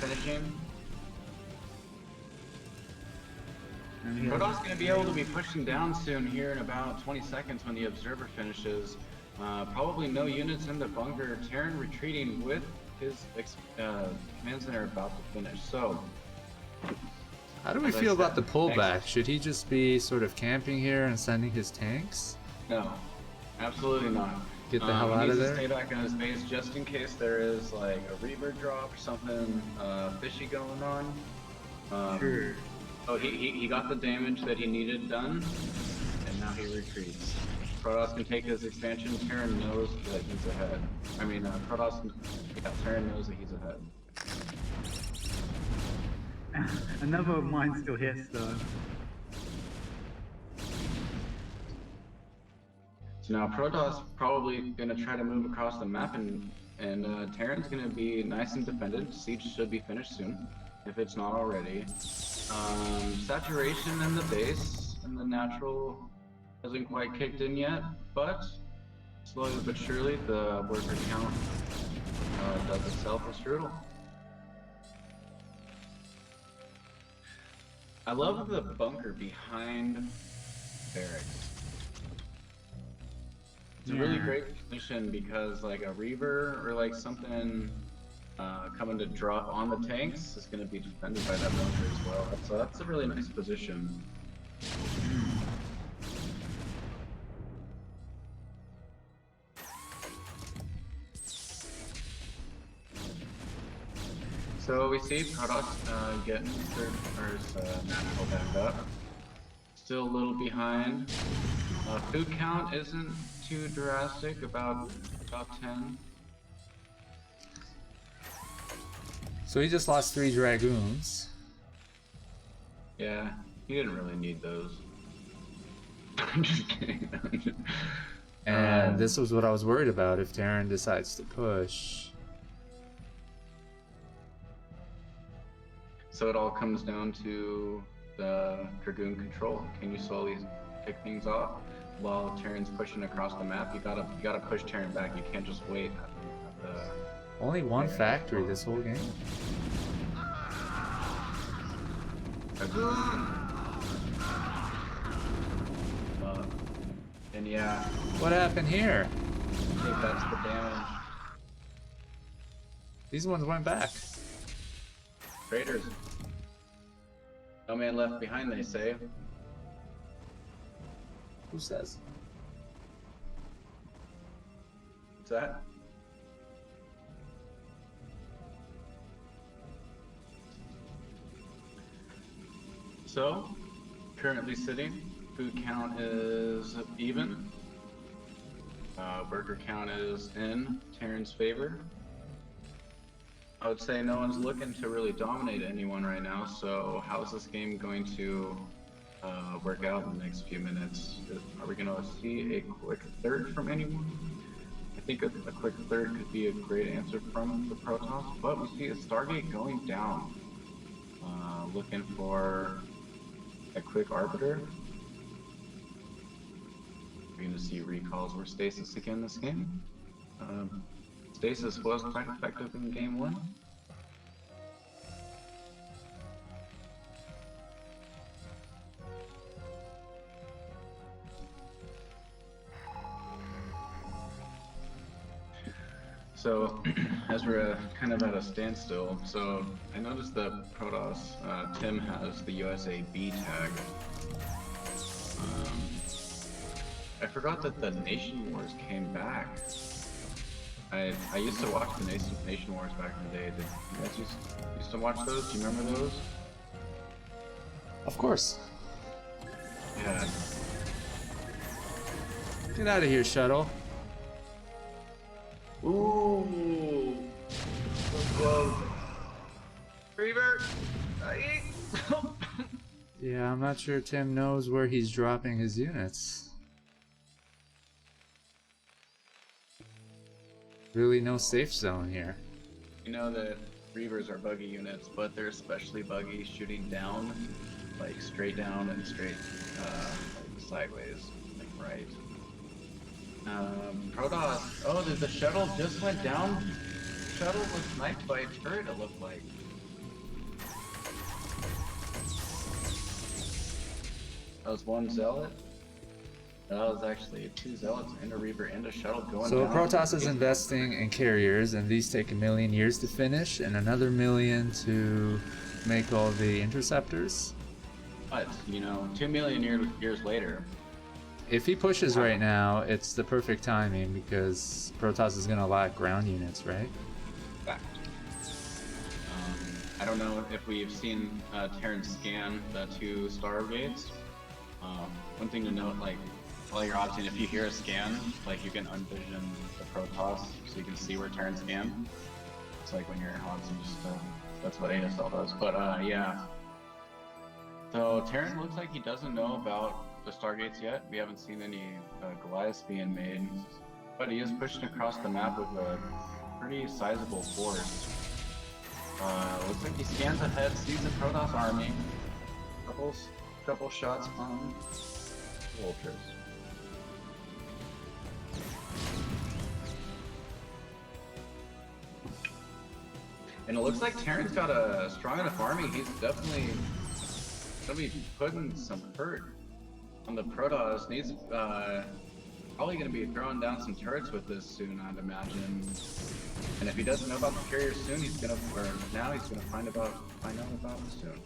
finishing. Protoss going to be able to be pushing down soon here in about 20 seconds when the observer finishes. Probably no units in the bunker. Terran retreating with his command center about to finish. So, How do we feel about the pullback? Should he just be sort of camping here and sending his tanks? No, absolutely not. Get the hell out of there? Stay back on his base just in case there is like a Reaver drop or something fishy going on. Sure. Oh, he got the damage that he needed done, and now he retreats. Protoss can take his expansion. Terran knows that he's ahead. I mean, Terran knows that he's ahead. Another of mine still hits though. So now Protoss probably gonna try to move across the map, and Terran's gonna be nice and defended. Siege should be finished soon, if it's not already. Saturation in the base and the natural hasn't quite kicked in yet, but slowly but surely the worker count does itself with Strudel. I love the bunker behind barracks. It's a really great position because like a Reaver or like something coming to drop on the tanks is going to be defended by that bunker as well. So that's a really nice position. So we see Protoss getting first natural back up. Still a little behind. Food count isn't too drastic, about 10. So he just lost 3 Dragoons. Yeah, he didn't really need those. I'm just kidding. And this was what I was worried about if Terran decides to push. So it all comes down to the Dragoon control. Can you slowly pick things off while Terran's pushing across the map? You gotta push Terran back. You can't just wait at the Only one factory this whole game. And yeah, What happened here? I think that's the damage. These ones went back. Raiders. No man left behind, they say. Who says? What's that? So, currently sitting, food count is even. Burger count is in Terran's favor. I would say no one's looking to really dominate anyone right now. So how's this game going to work out in the next few minutes? Are we going to see a quick third from anyone? I think a quick third could be a great answer from the Protoss, but we see a Stargate going down. Looking for a quick Arbiter. We're going to see recalls or Stasis again this game. Stasis was quite effective in game 1. So, as we're kind of at a standstill, so I noticed that Protoss, Tim has the USA B tag. I forgot that the Nation Wars came back. I used to watch the Nation Wars back in the day. Did you guys used to watch those? Do you remember those? Of course. Yeah. Get out of here, shuttle. Ooh. Whoa. Reaver. Yeah, I'm not sure Tim knows where he's dropping his units. Really no safe zone here. You know that Reavers are buggy units, but they're especially buggy shooting down, like straight down and straight like sideways, like right. Protoss. Oh, the shuttle just went down. The shuttle was sniped by a turret, it looked like. That was one zealot. That was actually 2 zealots and a Reaver and a shuttle going So down. Protoss is investing in carriers, and these take 1,000,000 years to finish, and another 1,000,000 to make all the interceptors. But, you know, 2 million years later. If he pushes right now, it's the perfect timing because Protoss is going to lack ground units, right? Fact. I don't know if we've seen Terran scan the 2 Stargates. One thing to note, like, while you're opting, if you hear a scan, like, you can unvision the Protoss so you can see where Terran scan. It's like when you're opting, just that's what ASL does. But yeah. So Terran looks like he doesn't know about the Stargates yet. We haven't seen any Goliaths being made, but he is pushing across the map with a pretty sizable force. Looks like he scans ahead, sees the Protoss army. Couple shots on Vultures. And it looks like Terran's got a strong enough army. He's definitely gonna be putting some hurt on the Protoss. Needs probably gonna be throwing down some turrets with this soon, I'd imagine. And if he doesn't know about the carrier soon, he's gonna find out about it soon.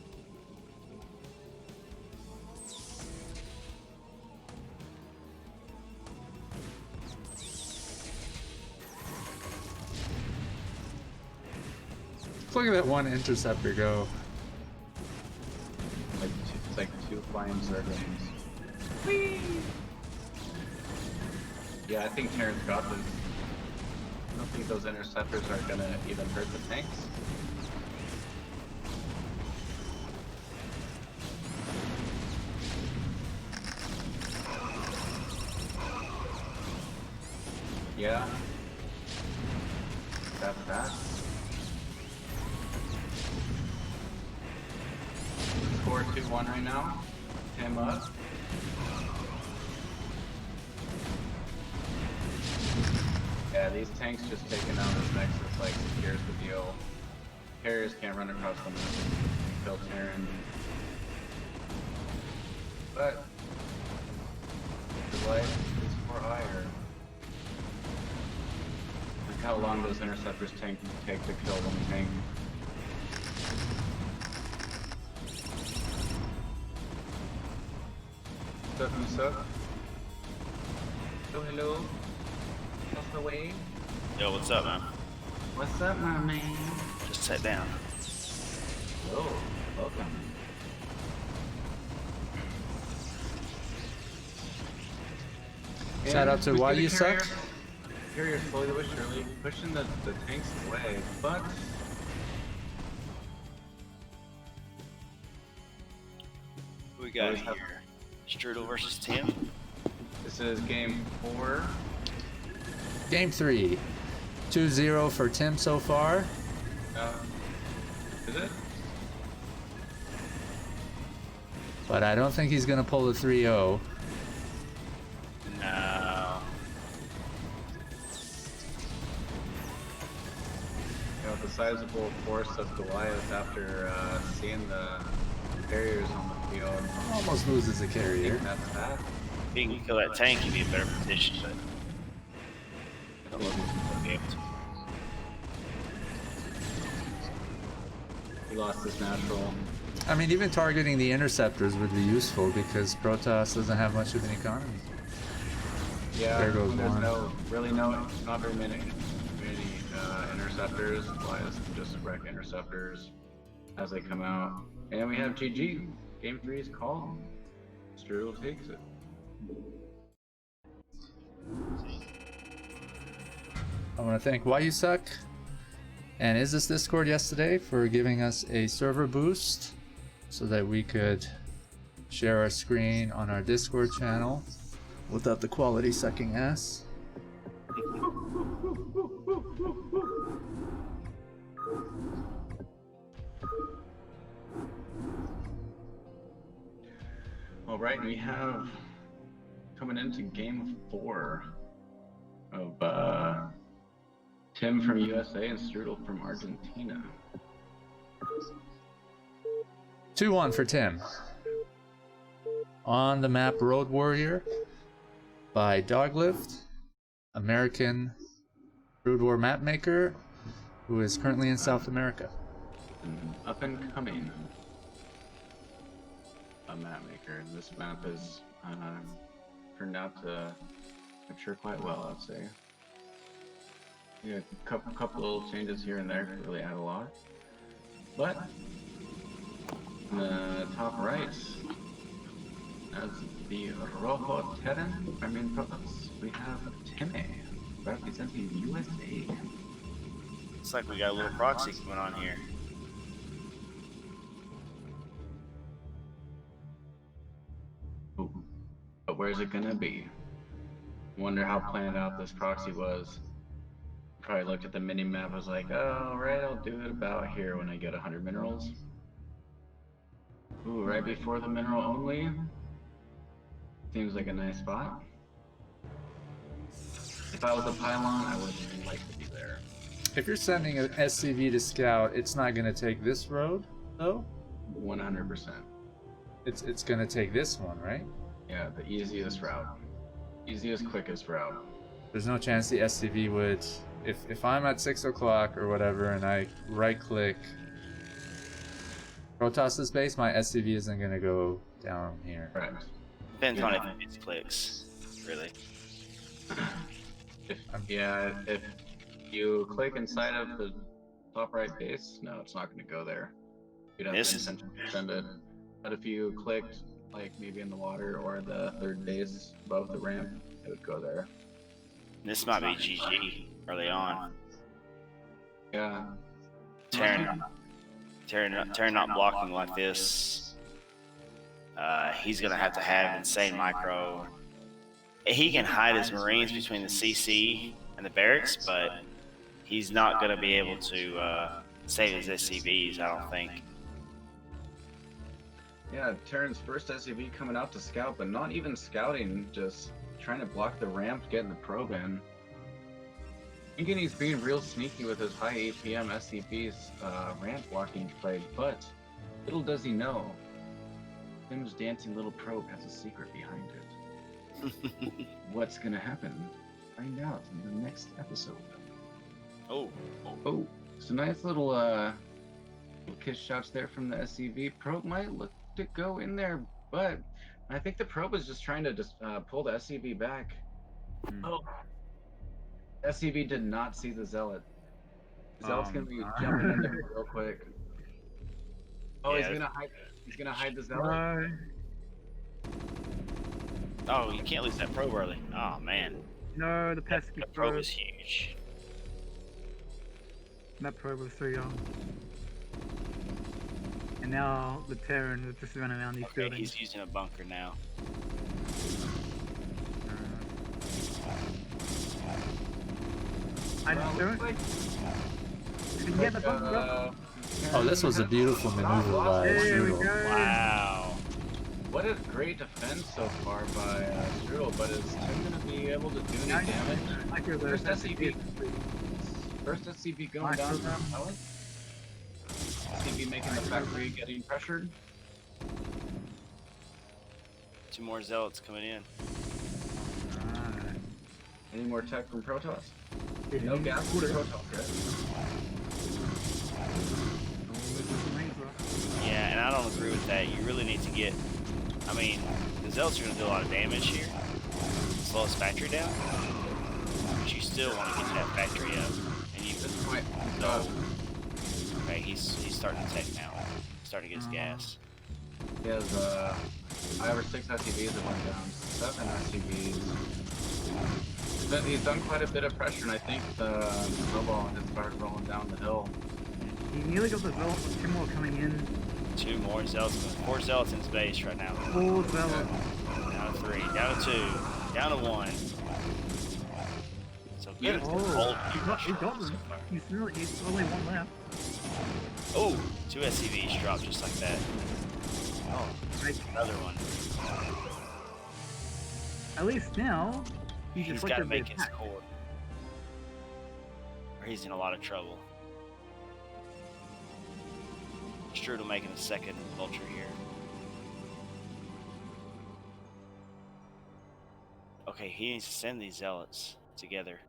Look at that one interceptor go. It's like 2 flying Zerglings. Whee! Yeah, I think Terran's got this. I don't think those interceptors are gonna even hurt the tanks. Yeah. That's that. Score 2-1 right now. Him up. Yeah, these tanks just taking out this Nexus, like, secures the deal. Carriers can't run across the map and kill Terran. But the life is for hire. Look how long those interceptors take to kill one tank. What's up? Hello. What's the way? Yo, what's up, man? What's up, my man? Just sit down. Hello. Welcome. Shout out to Why You Suck. Carrier slowly but surely pushing the tanks away, but got always have- here? Strudel versus Tim. This is game 4. Game 3. 2-0 for Tim so far. Is it? But I don't think he's gonna pull the 3-0. No. The sizable force of Goliath after seeing the barriers on the field. Almost loses the I carrier. think that's that. If he can kill that tank, he'd be in a better position, but I don't know if he's gonna be able to. He lost his natural. I mean, even targeting the interceptors would be useful because Protoss doesn't have much of an economy. Yeah, There goes there's one. not very many interceptors. Goliath can just wreck interceptors as they come out. And we have GG. Game 3 is called. Strudel takes it. I want to thank Why You Suck and Is This Discord yesterday for giving us a server boost so that we could share our screen on our Discord channel without the quality sucking ass. All right, we have coming into game 4 of Tim from USA and Strudel from Argentina. 2-1 for Tim. On the map Road Warrior by Doglift, American Brood War mapmaker who is currently in South America. Up and coming. A map maker. This map has turned out to mature quite well, I'd say. Yeah, a couple little changes here and there to really add a lot. But in the top right, as the Rojo Terran Armenian province, we have Time representing USA. Looks like we got a little proxy going on here. Ooh. But where's it gonna be? Wonder how planned out this proxy was. Probably looked at the mini map, was like, oh, right, I'll do it about here when I get 100 minerals. Ooh, right before the mineral only. Seems like a nice spot. If I was a pylon, I would like to be there. If you're sending an SCV to scout, it's not going to take this road, though? 100%. It's going to take this one, right? Yeah, the easiest route. Easiest, quickest route. There's no chance the SCV would... If I'm at 6 o'clock or whatever and I right-click Protoss's base, my SCV isn't going to go down here. Right. Depends on if it clicks, really. If you click inside of the top right base, no, it's not going to go there. You'd have to essentially send it. But if you clicked, like maybe in the water or the third base above the ramp, it would go there. This might be GG early on. Yeah. Terran not blocking like this. He's gonna have to have insane micro. He can hide his Marines between the CC and the barracks, but he's not gonna be able to save his SCVs, I don't think. Yeah, Terran's first SCV coming out to scout, but not even scouting, just trying to block the ramp, getting the probe in. Thinking he's being real sneaky with his high APM SCV's ramp blocking play, but little does he know, Tim's dancing little probe has a secret behind it. What's gonna happen? Find out in the next episode. Oh, so nice little kiss shots there from the SCV. Probe might look to go in there, but I think the probe was just trying to just pull the SCV back. Oh, SCV did not see the Zealot. Zealot's gonna be jumping in there real quick. Oh, yeah. He's gonna hide the Zealot. Oh, you can't lose that probe early. Oh man. No, the pesky That probe is huge. That probe was so young. And now the Terran is just running around these Okay, buildings. he's using a bunker now. I Well, don't. looks like, If you can get the bunker up. Oh, this was a beautiful maneuver by There we Strudel. go. Wow. What a great defense so far by Strudel, but is Tim going to be able to do any damage? I feel First that's SCB. First SCB going down to the pilot. SCB making the factory getting pressured. 2 more zealots coming in. Any more tech from Protoss? No gas for Protoss, right? Yeah, and I don't agree with that. You really need to get. I mean, the zealots are going to do a lot of damage here. Slow his factory down. But you still want to get that factory up. And you. This point, So, okay, he's starting to tech now. Starting to get his gas. he has 5 or 6 SCVs that went down. 7 SCVs. But he's done quite a bit of pressure, and I think the snowball has started rolling down the hill. He nearly got the zealot with 2 more coming in. 2 more zealots. 4 zealots in space right now. 4 zealots. Down to 3. Down to 2. Down to 1. So good. Oh, he got them. He's only 1 left. Oh, 2 SCVs dropped just like that. Oh, another one. At least now, He's got to make his core. Or he's in a lot of trouble. Strudel making a second vulture here. Okay, he needs to send these zealots together.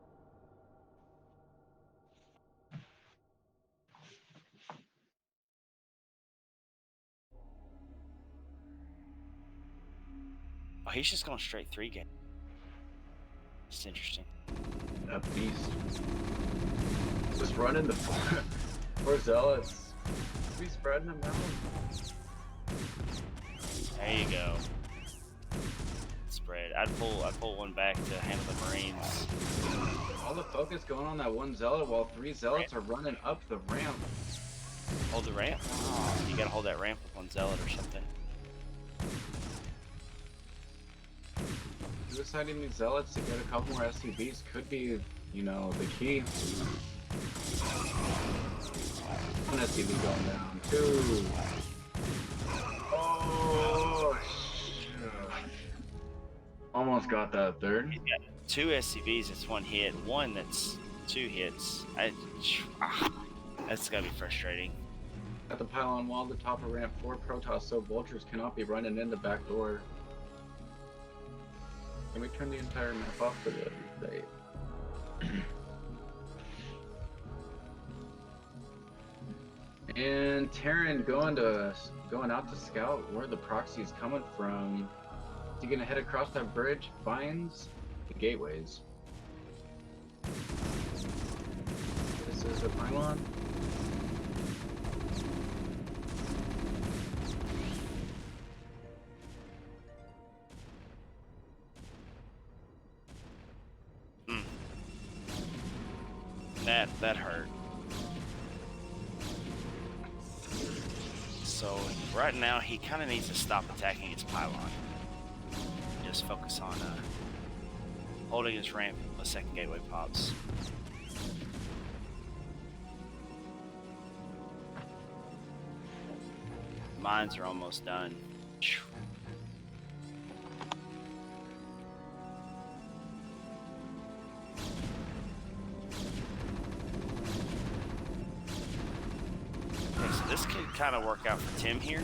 Oh, he's just going straight 3 game. It's interesting. A beast. Just running the 4 zealots. Be spreading them out. There you go. Spread. I'd pull one back to handle the Marines. All the focus going on that 1 zealot while 3 zealots are running up the ramp. Hold the ramp. Oh, you gotta hold that ramp with 1 zealot or something. Suiciding these zealots to get a couple more SCVs could be, you know, the key. 1 SCV going down. 2. Oh, shit. Almost got that 3rd. He's got 2 SCVs, it's 1 hit. 1 that's 2 hits. That's gotta be frustrating. At the pylon wall, the top of ramp 4 Protoss, so vultures cannot be running in the back door. Can we turn the entire map off for the day? And Terran going out to scout where the proxy is coming from. Is he gonna head across that bridge? Finds the gateways. This is a pylon. That hurt. So right now he kind of needs to stop attacking his pylon. Just focus on holding his ramp until the second gateway pops. Mines are almost done. Phew. This could kind of work out for Tim here.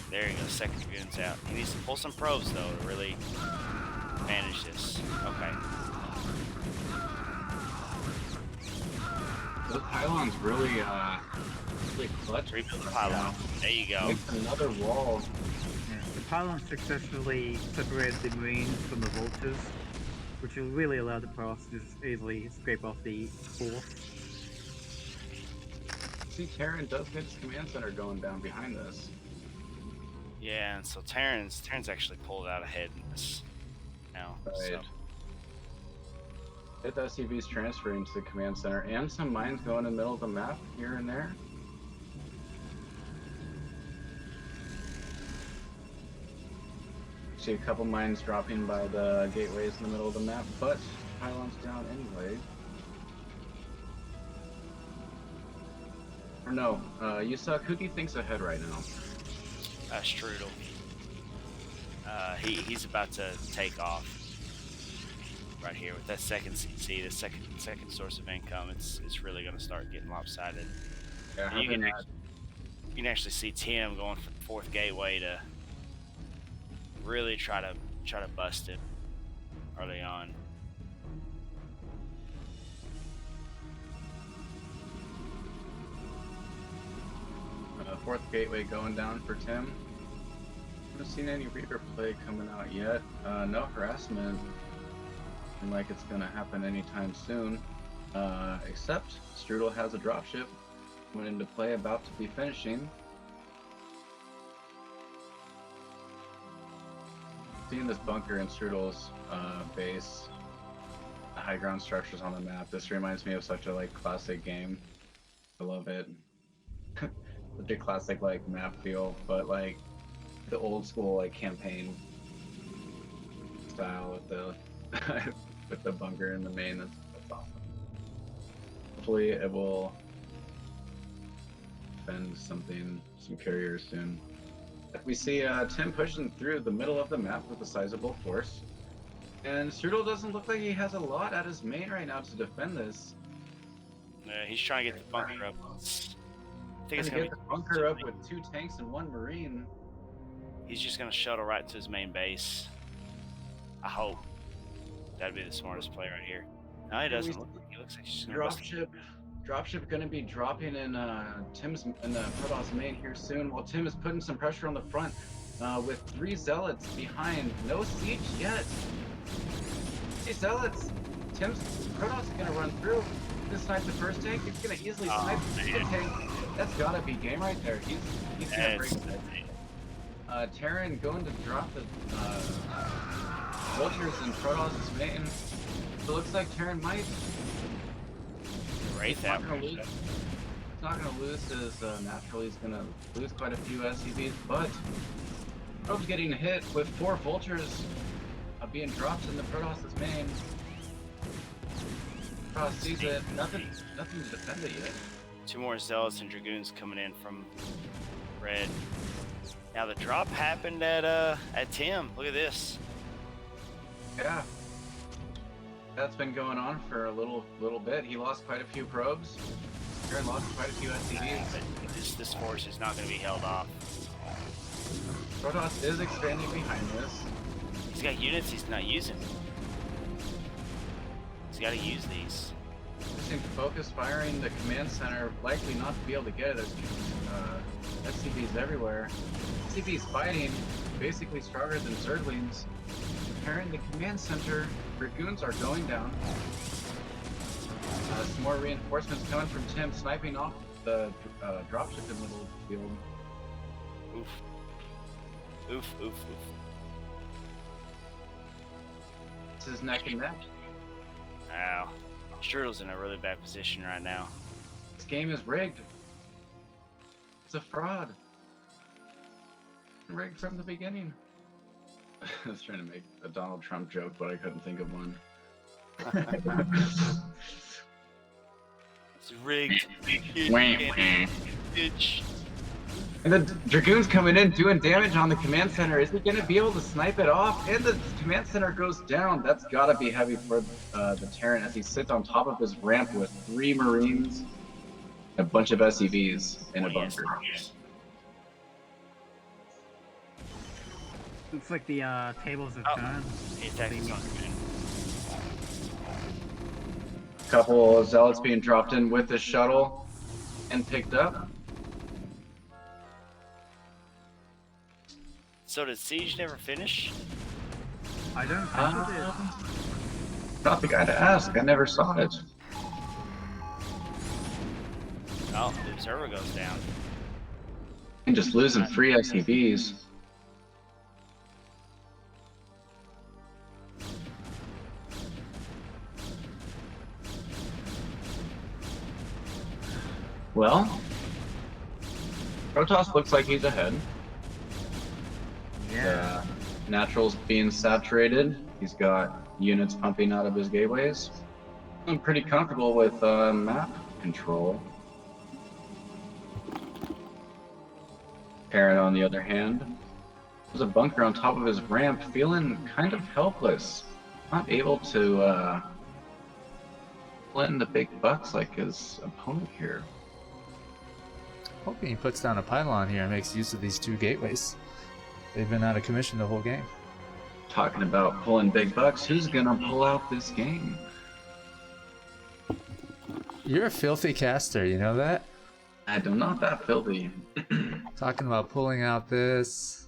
There you go, second dragoon's out. He needs to pull some probes though to really manage this. Okay. The pylon's really clutch. Rebuild the pylon. There you go. Makes another wall. Yeah, the pylon successfully separated the Marines from the vultures, which will really allow the Protoss to just easily scrape off the force. See, Terran does get his command center going down behind this. Yeah, and so Terran's actually pulled out ahead in this now. Right. So. Hit the SCVs transferring to the command center, and some mines going in the middle of the map here and there. see a couple mines dropping by the gateways in the middle of the map, but pylon's down anyway. Or no, Yusak, who do you think's ahead right now? Strudel. He's about to take off right here with that second CC, the second source of income. It's really going to start getting lopsided. Yeah, You can actually see Tim going for the fourth gateway to really try to bust it early on. Fourth gateway going down for Tim. Haven't seen any Reaper play coming out yet. No harassment. And like it's gonna happen anytime soon. Except Strudel has a dropship. Went into play, about to be finishing. Seeing this bunker in Strudel's base, the high ground structures on the map. This reminds me of such a like classic game. I love it. Such a classic like map feel, but like the old school like campaign style with the with the bunker in the main. That's awesome. Hopefully it will defend some carriers soon. We see Tim pushing through the middle of the map with a sizable force, and Strudel doesn't look like he has a lot at his main right now to defend this. He's trying to get the bunker up. I think it's Gonna gonna get the bunker up with 2 tanks and 1 marine. He's just gonna shuttle right to his main base. I hope. That'd be the smartest play right here. No, he doesn't. He looks like he's just gonna bust it. Dropship gonna be dropping in the Protoss main here soon. While Tim is putting some pressure on the front with 3 zealots behind. No siege yet. 3 zealots. Tim's Protoss is gonna run through. Gonna snipe the first tank. He's gonna easily snipe the second tank. That's gotta be game right there. He's gonna break that. Terran going to drop the vultures in Protoss' main. So it looks like Terran might. Right, He's not gonna lose his naturally. He's gonna lose quite a few SCVs, but Probe's getting hit with 4 vultures being dropped in the Protoss' main. Protoss sees it. Nothing to defend it yet. 2 more zealots and dragoons coming in from red. Now the drop happened at Tim. Look at this. Yeah. That's been going on for a little bit. He lost quite a few probes. Terran lost quite a few SCVs. But this force is not going to be held off. Protoss is expanding behind this. He's got units he's not using. He's got to use these. Interesting focus firing the command center, likely not to be able to get it. There's SCVs everywhere. SCVs fighting, basically stronger than Zerglings. Preparing the command center, Dragoons are going down. Some more reinforcements coming from Tim, sniping off the dropship in the middle of the field. Oof. Oof, oof, oof. This is neck and neck. Wow. Strudel's in a really bad position right now. This game is rigged. It's a fraud. Rigged from the beginning. I was trying to make a Donald Trump joke, but I couldn't think of one. It's rigged. Bitch. And the Dragoon's coming in, doing damage on the command center. Is he going to be able to snipe it off? And the command center goes down. That's got to be heavy for the Terran as he sits on top of his ramp with 3 Marines, a bunch of SCVs in a bunker. Looks like the tables have turned. The attack is on command. Couple of zealots being dropped in with the shuttle and picked up. So did Siege never finish? I don't think it did. Not the guy to ask. I never saw it. Oh, the observer goes down. And just losing 3 SCVs. Well, Protoss looks like he's ahead. Yeah. Natural's being saturated. He's got units pumping out of his gateways. I'm pretty comfortable with map control. Terran, on the other hand, there's a bunker on top of his ramp, feeling kind of helpless. Not able to let in the big bucks like his opponent here. Hoping he puts down a pylon here and makes use of these 2 gateways. They've been out of commission the whole game. Talking about pulling big bucks, who's gonna pull out this game? You're a filthy caster, you know that? I'm not that filthy. Talking about pulling out this.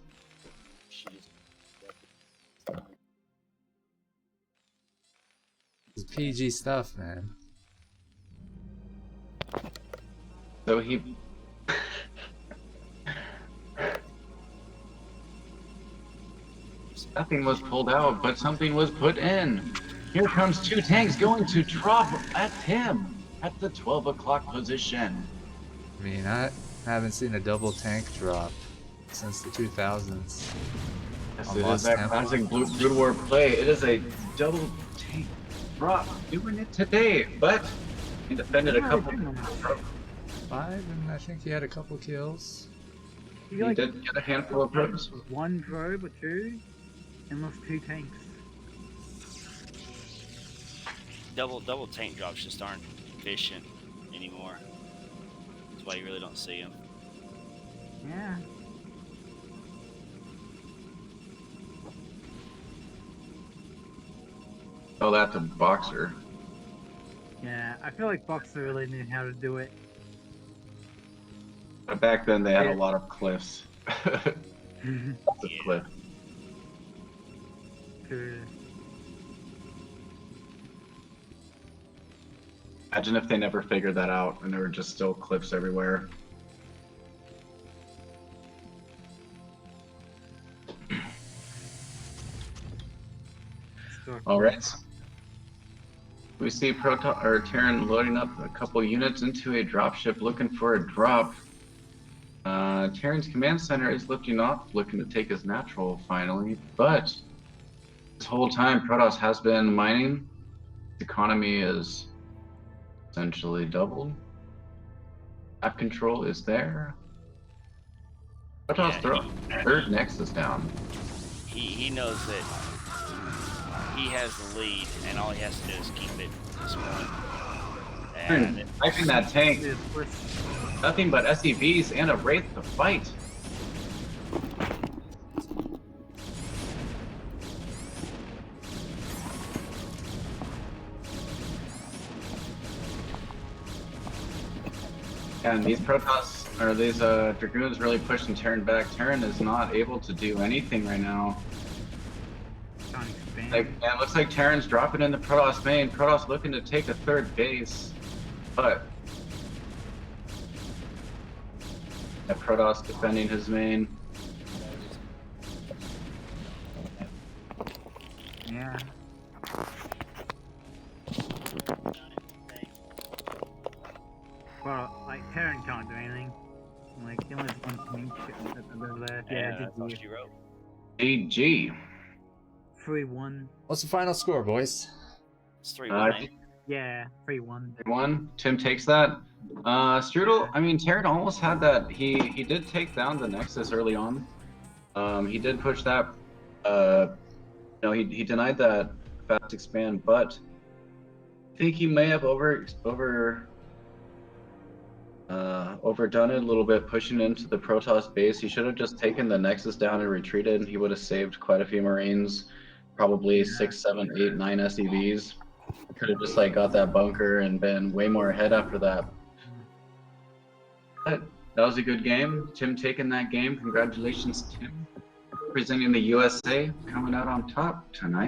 It's PG stuff, man. So he... Nothing was pulled out, but something was put in. Here comes 2 tanks going to drop at him at the 12 o'clock position. I mean, I haven't seen a double tank drop since the 2000s. Yes, On it is Lost that Temple. classic Blue War play. It is a double tank drop. Doing it today, but he defended a couple. 5, and I think he had a couple kills. He did get a handful of probes. 1 probe or 2, and lost 2 tanks. Double tank drops just aren't efficient anymore. That's why you really don't see them. Yeah. Oh, that's a boxer. Yeah, I feel like Boxer really knew how to do it. But back then they had a lot of cliffs. That's a Yeah. cliff. True. Imagine if they never figured that out and there were just still cliffs everywhere. All right. We see Terran loading up a couple units into a dropship, looking for a drop. Terran's command center is lifting off, looking to take his natural finally, but this whole time Protoss has been mining. The economy is essentially doubled. Map control is there. Protoss third Nexus down. He knows that he has the lead, and all he has to do is keep it this point. And I think that tank, nothing but SEVs and a Wraith to fight. And these Protoss, or these Dragoons really pushing Terran back. Terran is not able to do anything right now. Like, yeah, it looks like Terran's dropping in the Protoss main. Protoss looking to take a 3rd base, but Protoss defending his main. Yeah. Well, like, Terran can't do anything. Like, he only has 1 tank over there. yeah, that's all GG. she wrote. GG. 3-1. What's the final score, boys? It's 3-1. Yeah, 3-1. 1. Tim takes that. Strudel, I mean, Terran almost had that. He did take down the Nexus early on. He did push that. No, he denied that fast expand, but I think he may have overdone it a little bit, pushing into the Protoss base. He should have just taken the Nexus down and retreated. He would have saved quite a few Marines, probably 6, 7, 8, 9 SEVs. Could have just like got that bunker and been way more ahead after that. But that was a good game. Tim taking that game. Congratulations, Tim. Representing the USA, coming out on top tonight.